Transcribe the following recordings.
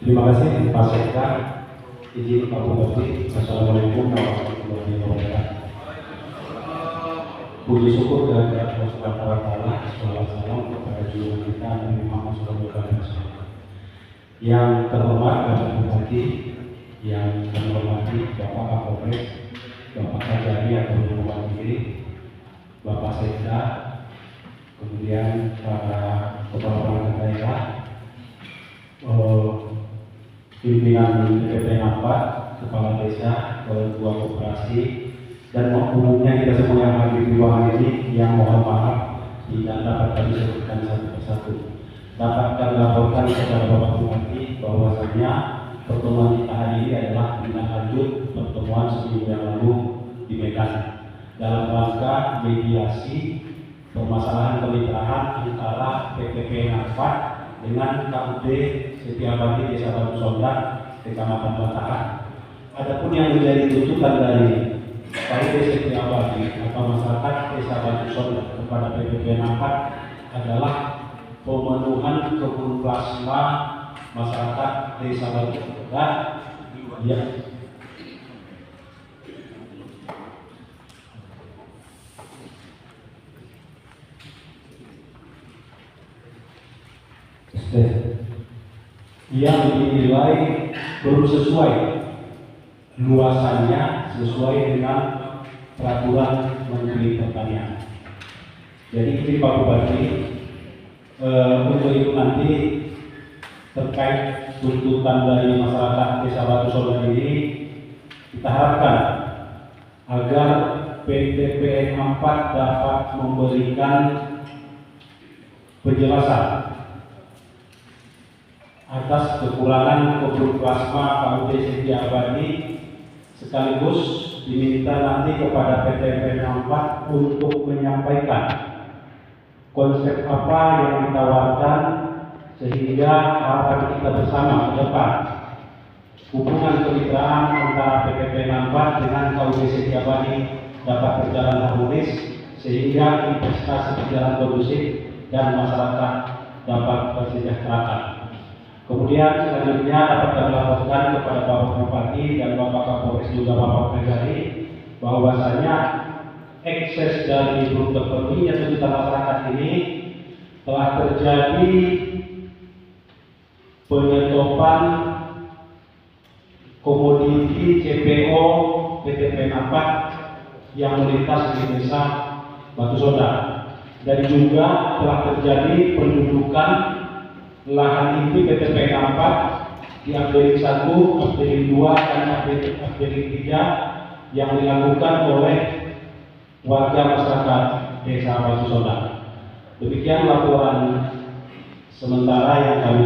Terima kasih Pak Sekda. Izin Pak Bupati. Assalamualaikum warahmatullahi wabarakatuh. Puji syukur kehadirat Allah Subhanahu wa Ta'ala. Salawat salam kepada junjungan kita Nabi Muhammad SAW. Yang terhormat Bapak Bupati, yang terhormati Bapak Kapolres, Bapak Kajari atau Bupati diri, Bapak Sekda, kemudian para kepala perangkat daerah, pimpinan PPP 4, kepala desa, ketua koperasi, dan umumnya kita semua yang hadir di ruangan ini yang mohon maaf tidak dapat kami sebutkan satu persatu. Dapat kami laporkan kepada Bapak Bupati bahwasanya pertemuan kita hari ini adalah tindak lanjut pertemuan seminggu yang lalu di Medan dalam rangka mediasi permasalahan kemitraan antara PPP 4 dengan KUD Setiabadi Desa Batu Sondan, Kecamatan Batahan. Adapun yang menjadi tuntutan dari KUD Setiabadi atau masyarakat Desa Batu Sondan kepada PPP 4 adalah pemenuhan kebun plasma masyarakat Desa Batu Sondan yang dinilai belum sesuai luasannya sesuai dengan peraturan Menteri Pertanian. Jadi ini Pak Bupati, untuk itu nanti terkait tuntutan dari masyarakat Desa Batu Sondan ini, kita harapkan agar PPP 4 dapat memberikan penjelasan atas kekurangan kebun plasma KUD Setiabadi, sekaligus diminta nanti kepada PPP 4 untuk menyampaikan konsep apa yang ditawarkan sehingga harapan kita bersama ke depan hubungan kemitraan antara PPP 4 dengan KUD Setiabadi dapat berjalan harmonis sehingga investasi berjalan kondusif dan masyarakat dapat tersejahterakan. Kemudian selanjutnya dapat kami laporkan kepada Bapak Bupati dan Bapak Kapolres juga Bapak Kajari bahwasanya ekses dari belum terpenuhinya tuntutan masyarakat ini telah terjadi penyetopan komoditi CPO PPP 4 yang melintas di Desa Batu Sondan, dan juga telah terjadi pendudukan lahan inti PPP 4 di Abdeling 1, Abdeling 2, dan Abdeling 3 yang dilakukan oleh warga masyarakat Desa Batu Sondan. Demikian laporan sementara yang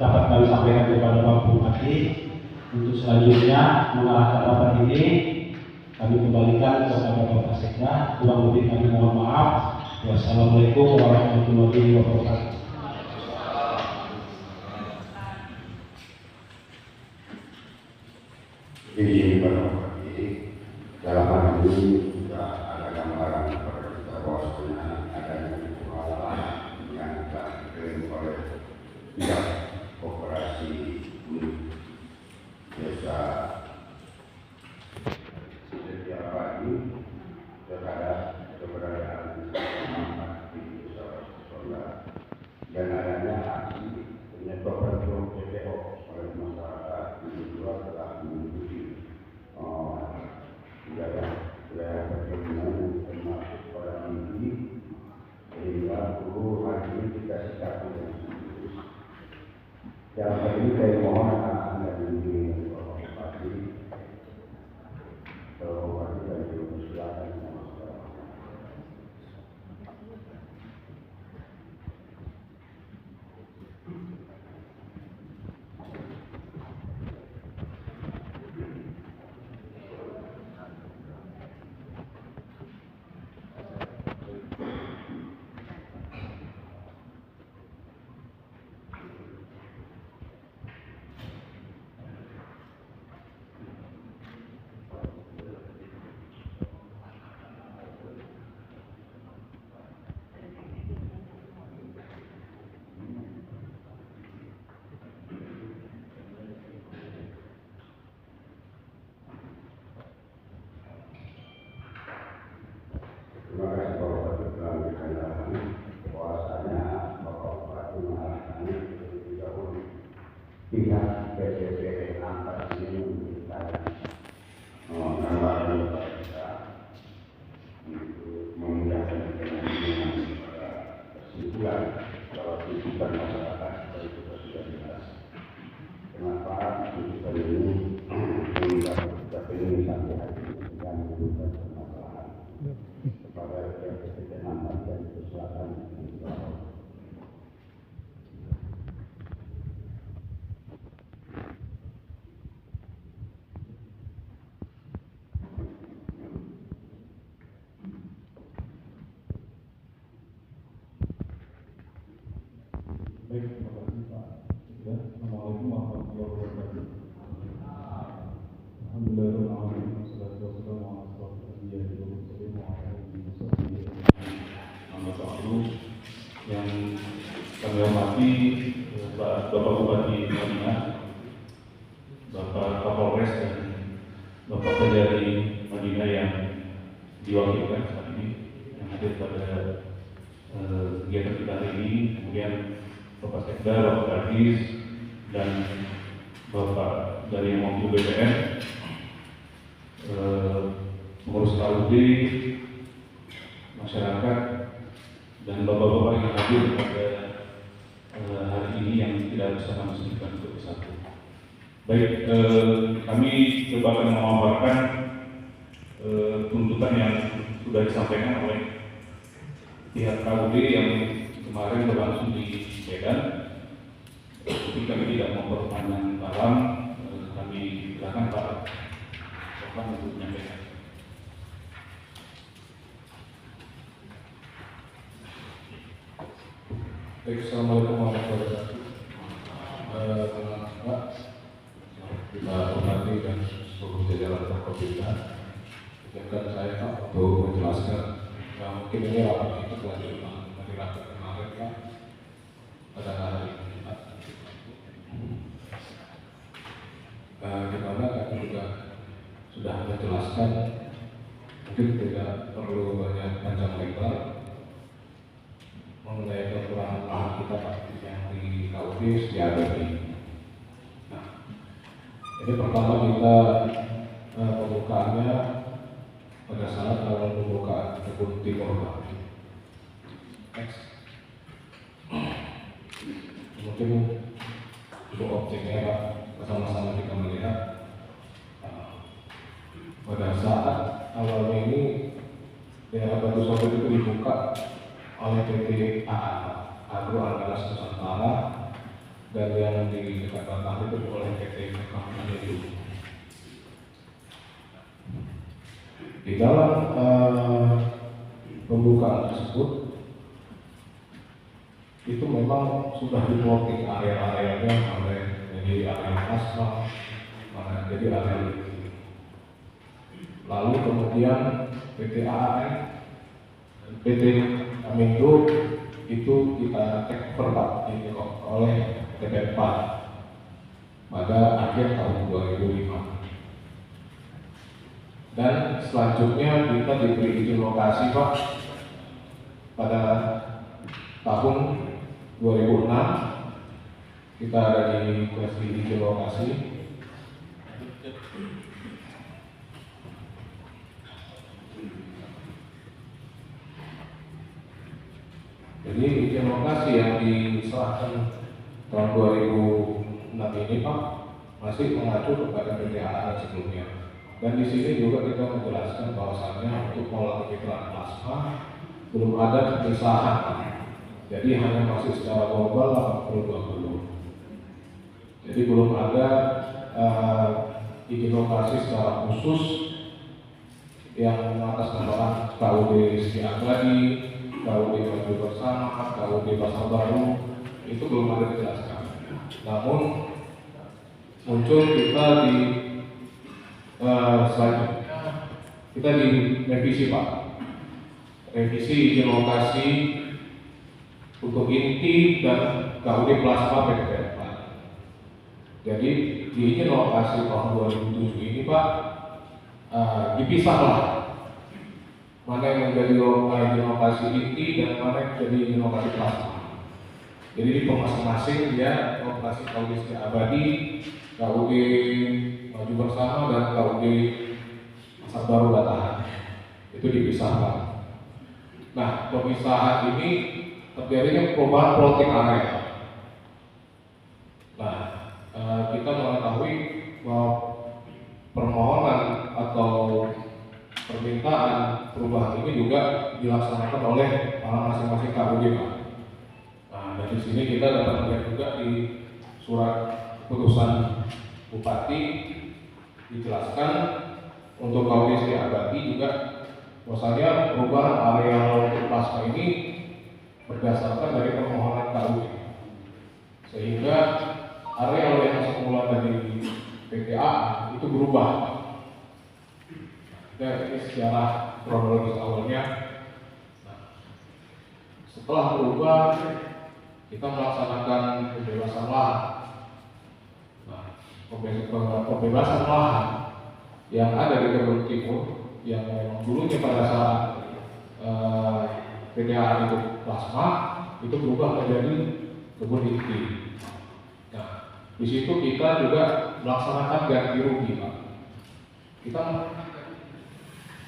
dapat kami sampaikan kepada Bapak Bupati. Untuk selanjutnya mengarahkan rapat ini kami kembalikan kepada Bapak Sekda. Kurang lebih kami mohon maaf. Wassalamualaikum warahmatullahi wabarakatuh. Izin Bapak Bupati, dalam hal ini juga ada gambaran kepada kita bahwasanya adanya persoalan yang diklaim oleh pihak koperasi Desa Setiabadi terhadap keberadaan di Desa Batu Sondan dan adanya aksi penyetopan PPO oleh masyarakat yang juga telah mengikuti wilayah perkebunan termasuk pada tinggi, sehingga perlu hari ini kita sikapi dengan serius. Yang ini saya mohon akan Anda bimbing Bapak Bupati, Bupati dan silakan. pihak PTP Antar ini memberikan anggaran kepada kita untuk memudahkan dengan kesimpulan bahwa tuntutan masyarakat itu sudah jelas. Kenapa tuntutan ini kita ini sampai hari ini sedang menimbulkan permasalahan kepada PTP Antar dan Selatan. Baik, terima kasih Pak. Ya, Assalamualaikum warahmatullahi wabarakatuh. Alhamdulillahirrahmanirrahim. Wassalatu wassalamu ala asyrofil anbiya'i wal mursalin wa ala alihi wasahbihi ajma'in. Yang kami hormati Bapak Bupati Madinah, Bapak Kapolres dan Bapak Kejari Madinah yang diwakilkan saat ini yang hadir pada kegiatan kita hari ini, kemudian Bapak Sekda, Bapak Kadis, dan Bapak dari Mobil BPN, pengurus KUD, masyarakat, dan bapak-bapak yang hadir pada hari ini yang tidak bisa kami sebutkan untuk satu. Baik, kami coba akan memaparkan tuntutan yang sudah disampaikan oleh pihak KUD yang kemarin berlangsung di Medan. Tapi kami tidak memperpanjang malam, kami silakan Pak Bapak untuk menyampaikan. Baik, Assalamualaikum warahmatullahi wabarakatuh. Pak, kita hormati dan seluruh jajaran Forkopimda. Izinkan saya Pak untuk menjelaskan. Mungkin ini rapat itu kelanjutan dari rapat kemarin Pak pada hari ini Pak. Gimana kami juga sudah menjelaskan, mungkin tidak perlu banyak panjang lebar mengenai kekurangan lahan kita Pak yang di KUD Setiabudi. Nah, ini pertama kita pembukaannya pada saat awal pembukaan kebun timur Pak. Next. Mungkin untuk objeknya Pak, bersama-sama kita melihat pada saat awalnya ini daerah Batu Sobek itu dibuka oleh PT AA Agro Alganas Nusantara, dan yang di dekat Batang itu oleh PT Mekah Manado. Di dalam pembukaan tersebut itu memang sudah diplotting area-areanya oleh jadi area asfal, jadi area itu. Lalu kemudian PT AAN dan PT Amindo itu kita take over Pak oleh TPP pada akhir tahun 2005. Dan selanjutnya kita diberi izin lokasi Pak pada tahun 2006. Kita ada di izin lokasi. Jadi izin lokasi yang diserahkan tahun 2006 ini Pak masih mengacu kepada PDAA sebelumnya. Dan di sini juga kita menjelaskan bahwasannya untuk pola kemitraan plasma belum ada pemisahan, jadi hanya masih secara global 80-20. Jadi belum ada izin lokasi secara khusus yang mengatasnamakan KUD Setiabudi, KUD Maju Bersama, KUD Pasar Baru, itu belum ada dijelaskan. Namun muncul kita di selanjutnya kita di revisi Pak, revisi izin lokasi untuk inti dan KUD plasma PTP Pak. Jadi di izin lokasi tahun 2007 ini Pak dipisahlah mana yang menjadi izin lokasi inti dan mana yang menjadi izin lokasi plasma. Jadi di masing-masing dia operasi KUD Setia Abadi, KUD Maju Bersama, dan KUD Pasar Baru Batahan. Itu dipisahkan. Nah, pemisahan ini terjadinya perubahan plotting area. Nah, kita mengetahui bahwa permohonan atau permintaan perubahan ini juga dilaksanakan oleh masing-masing KUD, Pak. Nah, dari sini kita dapat melihat juga di surat keputusan Bupati dijelaskan untuk KUD Setia Abadi juga bahwasanya perubahan areal plasma ini berdasarkan dari permohonan KUD, sehingga areal yang semula dari PTA itu berubah. Dan ini secara kronologis awalnya. Nah, setelah berubah, kita melaksanakan pembebasan lahan. Nah, pembebasan lahan yang ada di Kebun Timur, yang dulunya pada saat PTA itu plasma, itu berubah menjadi kebun inti. Nah, di situ kita juga melaksanakan ganti rugi, Pak.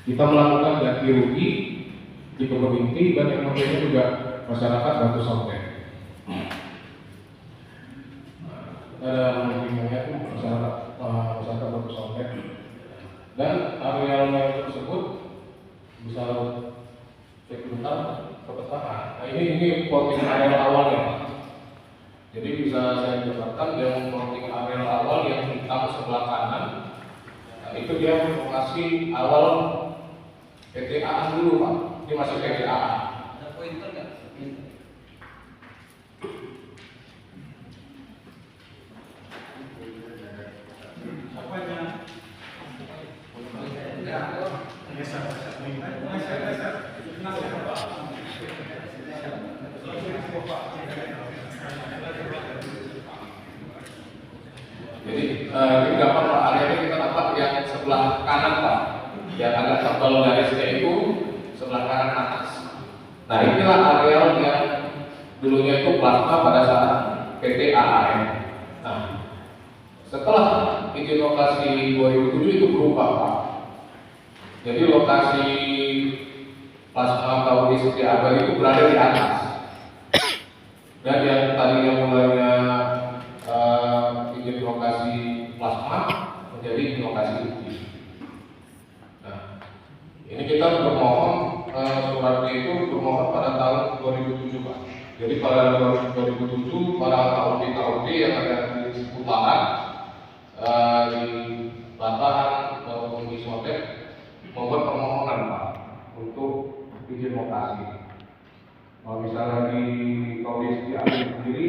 Kita melakukan ganti rugi di kebun inti, dan yang memberinya juga masyarakat Batu Sontek. Ada lingkungannya itu masyarakat Batu Sontek, dan areal tersebut bisa cek bentar ke petang. Nah, ini plotting areal awalnya, Pak. Jadi bisa saya jelaskan yang plotting areal awal yang hitam sebelah kanan. Nah, itu dia lokasi awal PTA dulu, Pak. Ini masih PTA. Ada pointer nggak? Jadi ini gambar areanya kita dapat yang sebelah kanan, Pak, yang agak tebal garisnya itu sebelah kanan atas. Nah, inilah areal yang dulunya itu plasma pada saat PT AAM. Nah, setelah izin lokasi 2007 itu berubah, Pak. Jadi lokasi plasma KUD Setia Abadi itu berada di atas. Dan yang tadinya mulainya izin lokasi plasma menjadi lokasi inti. Nah, ini kita bermohon, suratnya itu bermohon pada tahun 2007, Pak. Jadi pada 2007 para KUD yang ada di seputaran di Batahan maupun di Sontek membuat permohonan, Pak, untuk izin lokasi. Kalau misalnya di KUD Setia Abadi sendiri,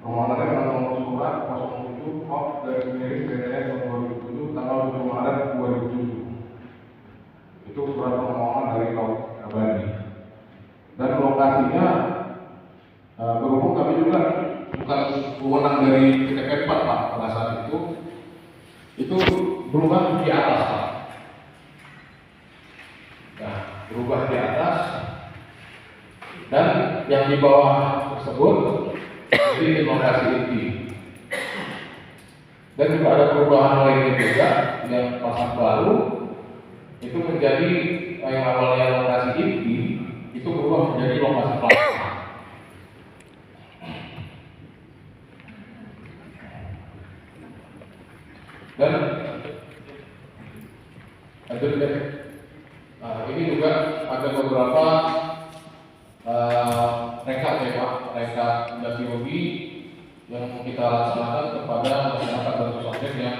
permohonannya nomor surat 07 dari miring PTN tahun 2007 tanggal 7 Maret 2007. Itu surat permohonan dari KUD Abadi. Dan lokasinya berhubung kami juga bukan wewenang dari TP4, Pak, pada saat itu berubah di atas, Pak. Nah, berubah di atas, dan yang di bawah tersebut jadi lokasi inti. Dan juga ada perubahan lainnya juga yang Pasar Baru itu menjadi yang awalnya lokasi inti itu berubah menjadi lokasi plasma. Dan ini juga ada beberapa rekap, ya, Pak, rekap ganti rugi yang kita laksanakan kepada masyarakat Batu Sontek yang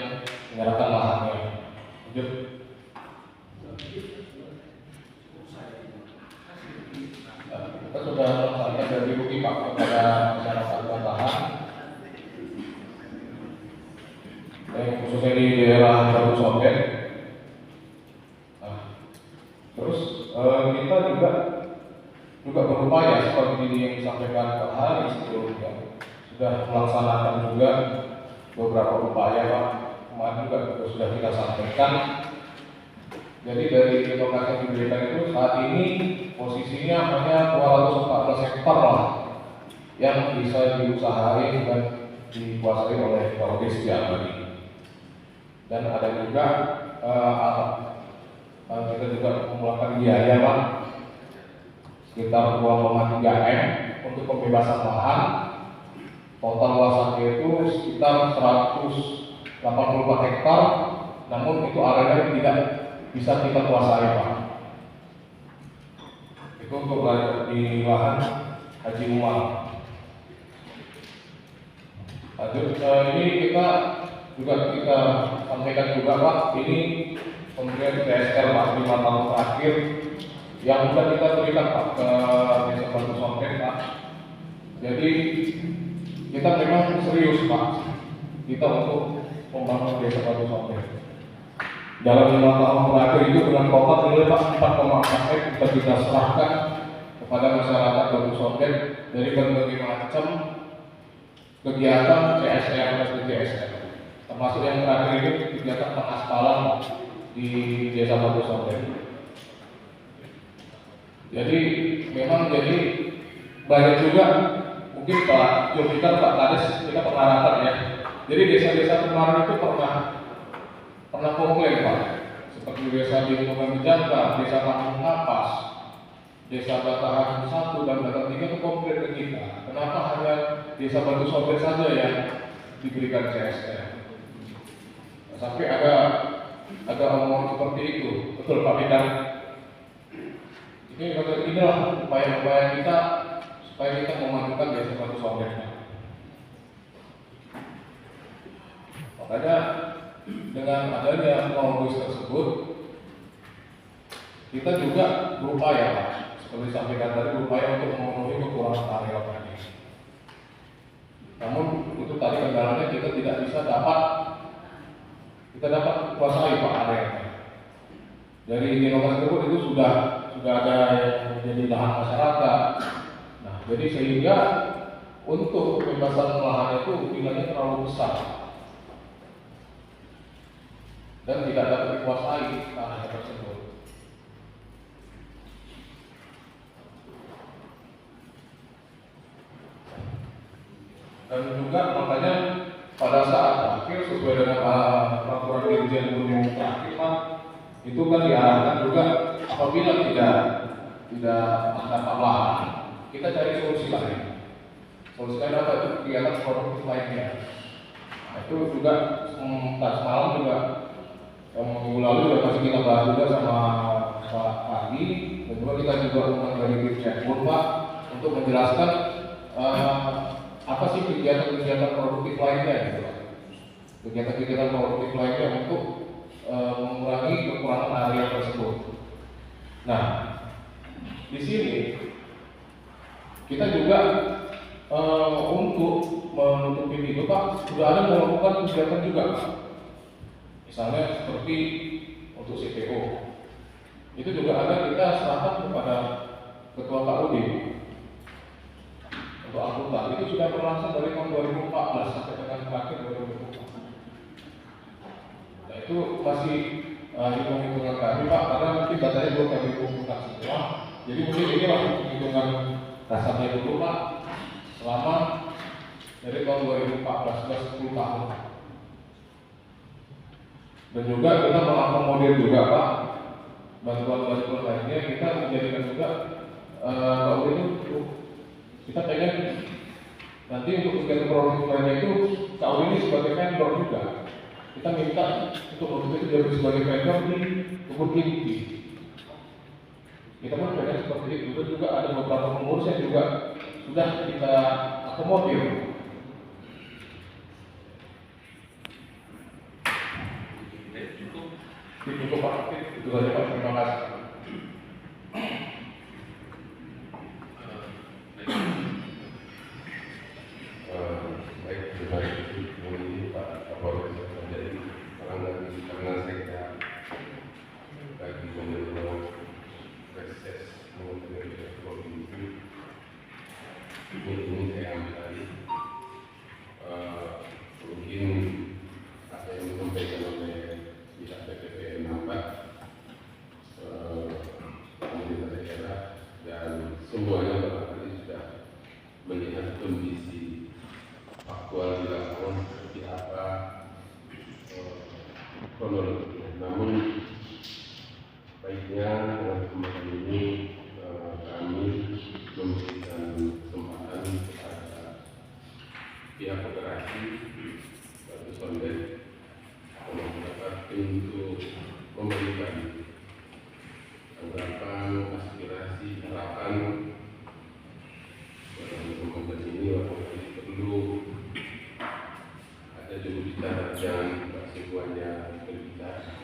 menyerahkan lahannya. Kita sudah melaksanakan ganti rugi, Pak, kepada masyarakat Batahan, khususnya di daerah Batu Sontek. Terus kita juga berupaya seperti yang disampaikan Pak Hari sebelumnya, sudah melaksanakan juga beberapa upaya, Pak. Kemarin juga sudah kita sampaikan. Jadi dari lokasi yang diberikan itu saat ini posisinya hanya 214 hektar lah yang bisa diusahain dan dikuasai oleh Rocky Setiabudi. Dan ada juga kita juga mengeluarkan biaya Pak sekitar 2,3 M untuk pembebasan lahan. Total luasannya itu sekitar 184 hektar, namun itu areanya tidak bisa kita kuasai Pak. Itu untuk di lahan Haji Umar. Ini kita sampaikan juga Pak, ini pemberian PSL Pak 5 tahun terakhir yang sudah kita berikan Pak ke Desa Batu Sompet Pak. Jadi kita memang serius Pak, kita untuk membangun Desa Batu Sompet. Dalam 5 tahun terakhir itu dengan total nilai Pak 4,4 M kita serahkan kepada masyarakat Batu Sompet dari berbagai macam kegiatan CSR dan DSR. Termasuk yang terakhir ini kegiatan pengaspalan di Desa Batu Sompet. Jadi memang banyak juga mungkin Pak Julfikar, Pak Kades kita pengarahkan ya. Jadi desa-desa kemarin itu pernah komplain Pak, seperti desa di Lingkungan Bejaka, desa Kampung Napas, desa Batahan 1 dan Batahan 3 itu komplain ke kita. Kenapa hanya Desa Batu Sompet saja yang diberikan CSR? Sampai ada omongan seperti itu, betul Pak Bidang. Inilah upaya-upaya kita supaya kita memajukan Desa Batu Sompet. Makanya dengan adanya kronologis tersebut, kita juga berupaya, seperti disampaikan tadi, berupaya untuk memenuhi kekurangan area tadi. Namun itu tadi kendalanya kita tidak bisa dapat kuasai Pak areanya. Dari inovasi tersebut itu sudah ada yang menjadi lahan masyarakat. Nah, jadi sehingga untuk pembebasan lahan itu nilainya terlalu besar dan tidak dapat dikuasai tanah tersebut. Dan juga makanya pada saat akhir sesuai dengan peraturan Dirjen Gunung terakhir Pak, itu kan diarahkan juga apabila tidak mendapat lahan, kita cari solusi lain. Solusi lain apa itu? Kegiatan produktif lainnya. Nah, itu juga semalam juga minggu lalu juga masih kita bahas juga sama Pak Adi, dan juga kita juga undang dari Dirjen Pak untuk menjelaskan apa sih kegiatan-kegiatan produktif lainnya gitu. Kegiatan-kegiatan produktif lainnya untuk mengurangi kekurangan area tersebut. Nah, di sini kita juga untuk menutupi itu Pak, sudah ada melakukan kegiatan juga Pak. Misalnya seperti untuk CPO, itu juga ada kita serahkan kepada Ketua KUD. Untuk angkutan itu sudah berlangsung dari tahun 2014 sampai dengan terakhir 2024. Nah itu masih hitung-hitungan kami Pak, karena mungkin datanya belum kami kumpulkan semua. Jadi mungkin ini lah hitungan dasarnya dulu Pak, selama dari tahun 2014 sudah 10 tahun. Dan juga kita mengakomodir juga Pak bantuan-bantuan lainnya, kita menjadikan juga kalau itu kita pengen nanti untuk kegiatan produktif lainnya itu KU ini sebagai vendor juga. Kita minta untuk produk itu jadi sebagai vendor di kebun inti. Kita pun pengen seperti itu. Dan juga ada beberapa pengurus yang juga sudah kita akomodir. Cukup Pak, itu saja Pak, terima kasih. Baik, terima kasih ini Pak Kapolres menjadi karena saya bagi menurut reses mengenai provinsi ini saya ambil tadi mungkin apa yang disampaikan oleh pihak BPPN nampak faktual di lapangan seperti apa kronologinya. Namun baiknya dengan kesempatan ini kami memberikan kesempatan kepada pihak federasi Batu Sondet masyarakat untuk memberikan tanggapan, aspirasi, harapan dalam konteks ini. Waktu perlu ada juru bicara yang semuanya berbicara,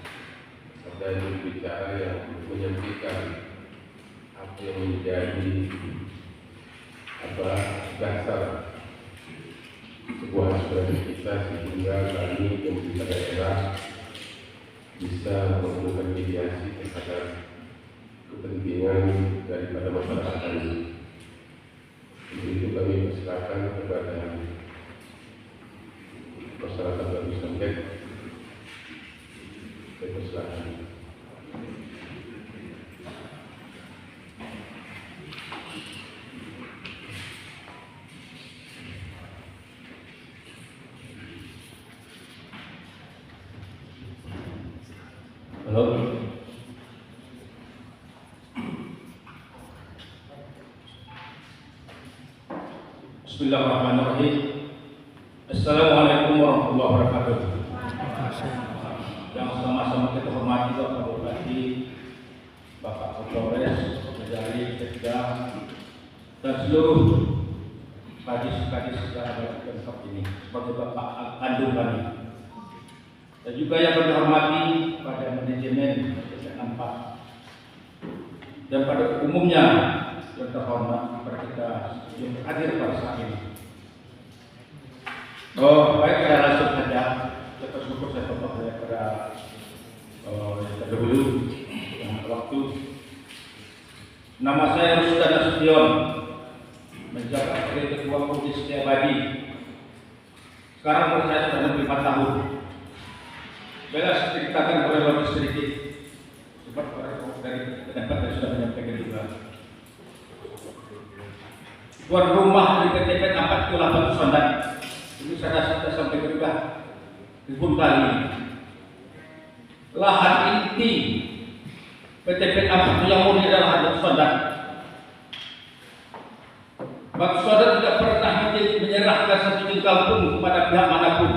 ada juru bicara yang menyampaikan apa yang menjadi dasar sebuah aspirasi kita, sehingga kami pemerintah daerah bisa melakukan mediasi terhadap kepentingan daripada masyarakat kami. Untuk itu kami persilakan kepada masyarakat Batu Sondet. Saya persilakan. Halo. Bismillahirrahmanirrahim. Assalamualaikum warahmatullahi wabarakatuh. Yang sama-sama kita hormati Bapak Bupati, Bapak Kapolres, Kejari, Sekda, dan seluruh kadis-kadis yang lengkap ini sebagai Bapak kandung kami. Dan juga yang kami hormati pada manajemen PTN 4 dan pada umumnya yang terhormat kepada kita yang hadir pada saat ini. Baik, saya langsung saja. Saya bersyukur saya kepada yang terdahulu yang waktu. Nama saya Rusdan Nasution, menjabat sebagai Ketua Komisi Setiabadi. Sekarang umur saya sudah 65 tahun. Bila ceritakan oleh lebih sedikit sebab dari pendapat yang sudah menyampaikan juga. Tuan rumah di PTP 4 itu Batu Sondet. Ini saya sampai juga ribuan kali. Lahan inti PTP 4 yang murni adalah Batu Sondet. Batu Sondet tidak pernah menyerahkan satu jengkal pun kepada pihak manapun,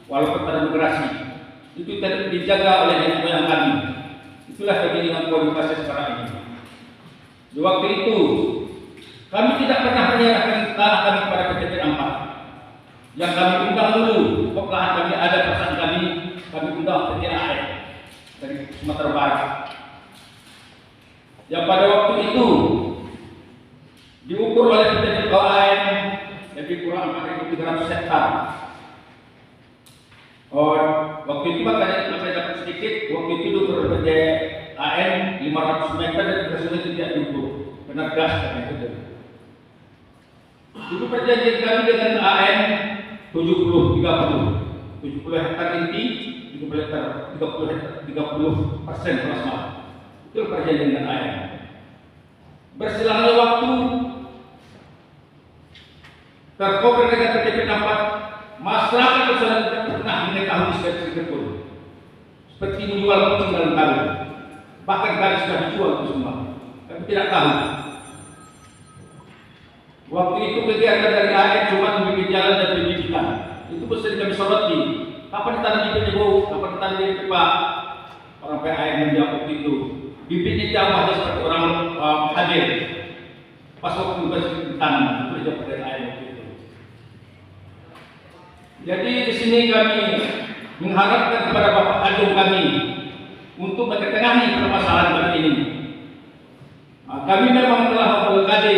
walaupun pada migrasi. Itu tidak dijaga oleh nenek moyang kami. Itulah kepentingan komunikasi sekarang ini. Di waktu itu kami tidak pernah menyerahkan tanah kami kepada PTP 4. Yang kami undang dulu, lahan kami ada perasaan kami undang PT AN dari Sumatera Barat. Yang pada waktu itu diukur oleh PTP AN jadi kurang 4.300 hektar. Waktu itu makanya dapat sedikit. Waktu itu diukur PT AN 500 meter dan hasilnya tidak diukur karena gas dan itu. Itu perjanjian kami dengan AN 70 hektar inti, 30% plasma. Itu perjanjian dengan AN. Berselangnya waktu terkoper dengan PTP 4, masyarakat sudah tidak pernah mengetahui sedikit pun. Seperti menjual kucing dalam karung. Bahkan kami sudah dijual itu semua, tapi tidak tahu. Waktu itu kegiatan dari AN cuma membuat jalan dan pendidikan. Itu pun sering kami soroti. Kapan ditanam bibit ibu? Kapan ditanam bibit pak? Orang PAN menjawab itu. Bibitnya jauh aja seperti orang hadir. Pas waktu ditanam itu dijawab dari AN waktu itu. Jadi di sini kami mengharapkan kepada Bapak Kandung kami untuk menengahi permasalahan kami ini. Kami memang telah memblokade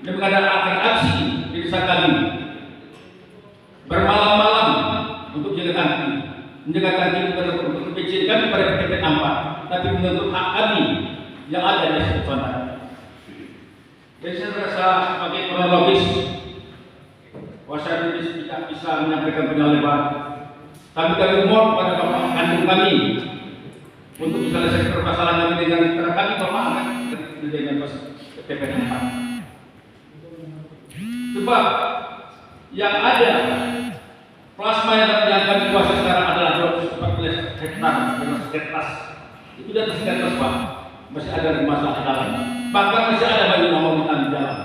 dan mengadakan aksi di desa kami bermalam-malam untuk menjaga kaki untuk kecil kami pada PTP 4, tapi menuntut hak kami yang ada di sana. Jadi saya rasa sebagai kronologis, saya tidak bisa menyampaikan panjang lebar. Kami mohon kepada Bapak Kandung kami untuk bisa selesai permasalahan kami dengan cara kami pemahaman dengan PTP 4. Sebab yang ada hektar dengan sekertas. Itu di atas sekertas Pak, masih ada masalah di dalam. Bahkan masih ada bayi nomor di dalam.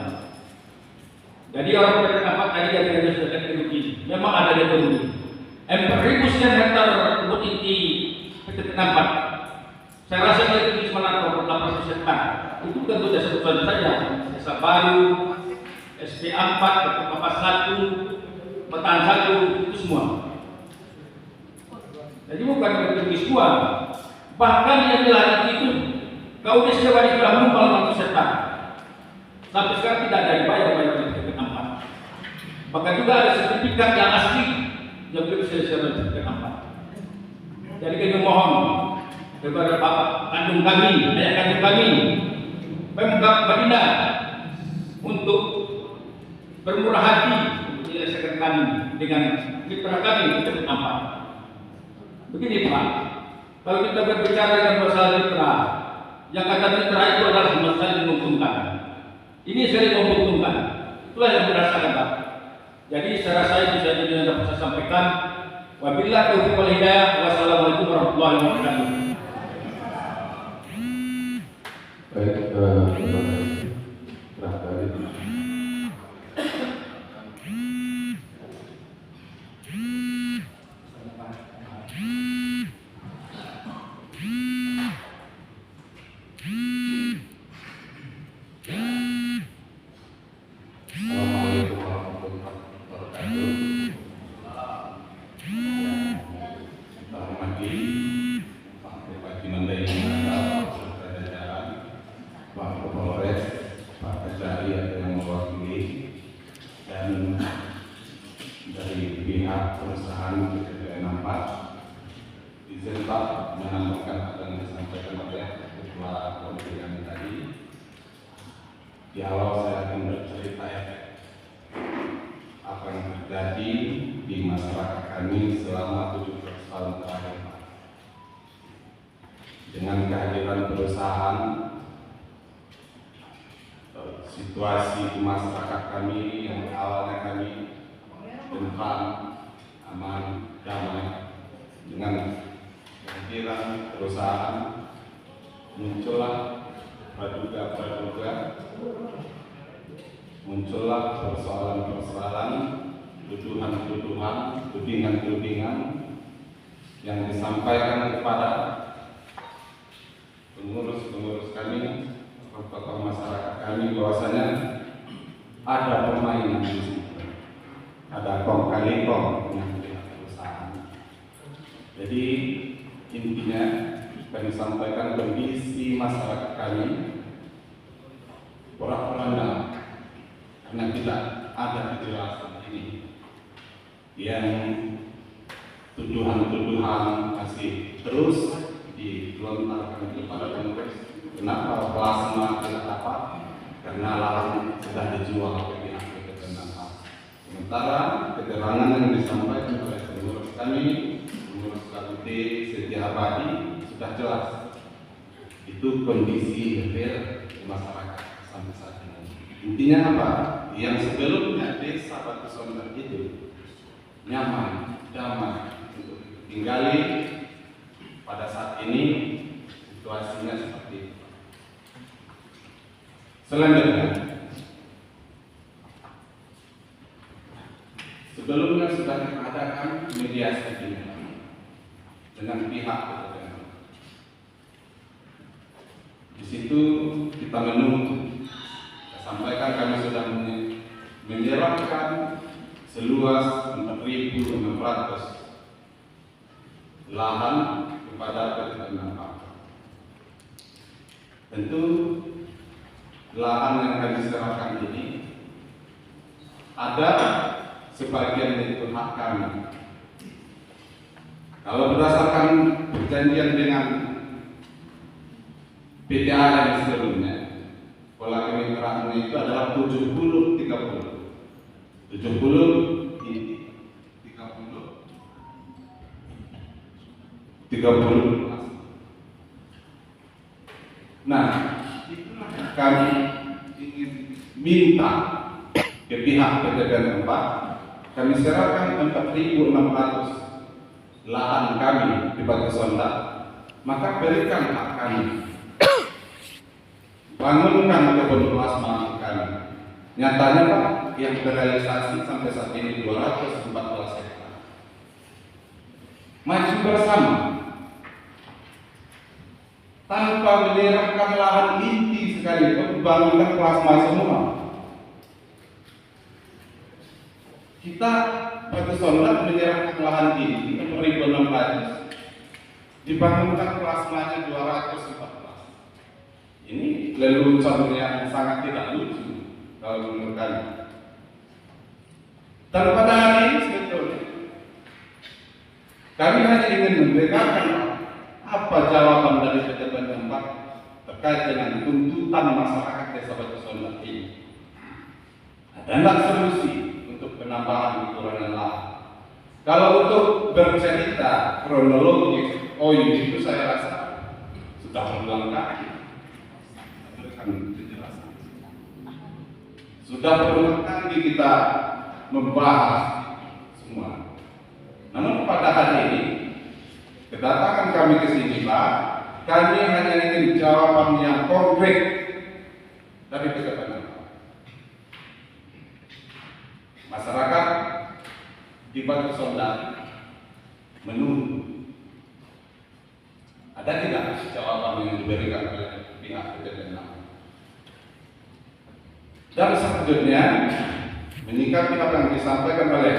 Jadi orang berpendapat tadi yang sudah teknologi, memang ada teknologi. 4.000 sekian hektar untuk inti PT Nampak. Saya rasa itu cuma 800 hektar. Itu kan sudah sebutkan saja. Desa Baru, SP4, Kapas 1, Petaan 1, itu semua. Jadi bukan teknologi semua. Bahkan yang dilarang itu, kau sudah banyak dahulu kalau 100 hektar. Sampai sekarang tidak ada yang bayar PT Nampak. Maka juga ada sertifikat yang asli yang belum selesai PT Nampak. Jadi kami mohon kepada Bapak kandung kami, ayah kandung kami, Pemkab Madinah untuk bermurah hati untuk menyelesaikan kami dengan mitra kami PT Nampak. Begini Pak, kalau kita berbicara dengan masalah mitra, yang kata mitra itu adalah saling menguntungkan. Ini sering menguntungkan. Itulah yang dirasakan Pak. Jadi saya rasa itu saja yang dapat saya sampaikan. Wabillahi taufiq wal hidayah. Wassalamualaikum warahmatullahi wabarakatuh. Baik, terima kasih. Assalamualaikum warahmatullahi wabarakatuh. Kita hormati Pak Bupati Mandailing, Pak Jajaran, Pak Kapolres, Pak Kajari yang mewakili, dan dari pihak perusahaan PT Nampak. Izin Pak menambahkan apa yang disampaikan oleh Ketua Komisi kami tadi. Di awal saya akan bercerita apa yang terjadi di masyarakat kami selama 17 tahun terakhir Pak. Dengan kehadiran perusahaan, situasi di masyarakat kami yang awalnya kami tentram, aman, damai, dengan kehadiran perusahaan muncullah praduga, muncullah persoalan-persoalan, tuduhan-tuduhan, tudingan-tudingan yang disampaikan kepada pengurus-pengurus kami, tokoh masyarakat kami, bahwasanya ada permainan di situ, ada kong kali kong dengan pihak perusahaan. Jadi intinya kami sampaikan kondisi masyarakat kami porak-poranda karena tidak ada kejelasan ini, yang tuduhan-tuduhan masih terus dilontarkan kepada pengurus. Kenapa plasma tidak dapat? Karena lahan sudah dijual ke pihak PT Nampak. Sementara keterangan yang disampaikan oleh pengurus kami, pengurus KUT Setia Abadi, sudah jelas. Itu kondisi real di masyarakat sampai saat ini. Intinya apa? Yang sebelumnya desa Batu Sonder itu nyaman, damai untuk tinggali, pada saat ini situasinya seperti itu. Selanjutnya, sebelumnya sudah diadakan mediasi dengan pihak terkait. Di situ kita menuntut, saya sampaikan kami sudah menyerahkan seluas 4.600 lahan kepada PT Nampak. Tentu lahan yang kami serahkan ini ada sebagian itu hak kami. Kalau berdasarkan perjanjian dengan PTA yang sebelumnya, pola kemitraan itu adalah 70-30. 70 ini 30. Nah, itulah yang kami ingin minta ke pihak PT Nampak. Kami serahkan 4.600 lahan kami di Batu Sonda, maka berikan hak kami. Bangunkan kebun plasma kami. Nyatanya Pak, yang terrealisasi sampai saat ini 214 hektar. Maju bersama, tanpa menyerahkan lahan inti sekalipun, bangunkan plasma semua. Kita Batu Sonda menyerahkan lahan inti 6.600, dibangunkan plasmanya 214. Ini lelucon yang sangat tidak lucu kalau menurut kami. Dan pada hari ini sebetulnya kami hanya ingin membedakan apa jawaban dari pejabat tempat terkait dengan tuntutan masyarakat Desa Batu Sonda ini. Ada nggak solusi untuk penambahan kekurangan lahan? Kalau untuk bercerita kronologis, itu saya rasa sudah berulang kali. Penjelasan. Sudah berulang kali kita membahas semua. Namun pada hari ini kedatangan kami ke sini Pak, kami hanya ingin jawaban yang konkret dari pejabat. Masyarakat di Batu Sonda menunggu. Ada tidak jawaban yang diberikan oleh pihak pejabat? Dan selanjutnya menyikapi apa yang disampaikan oleh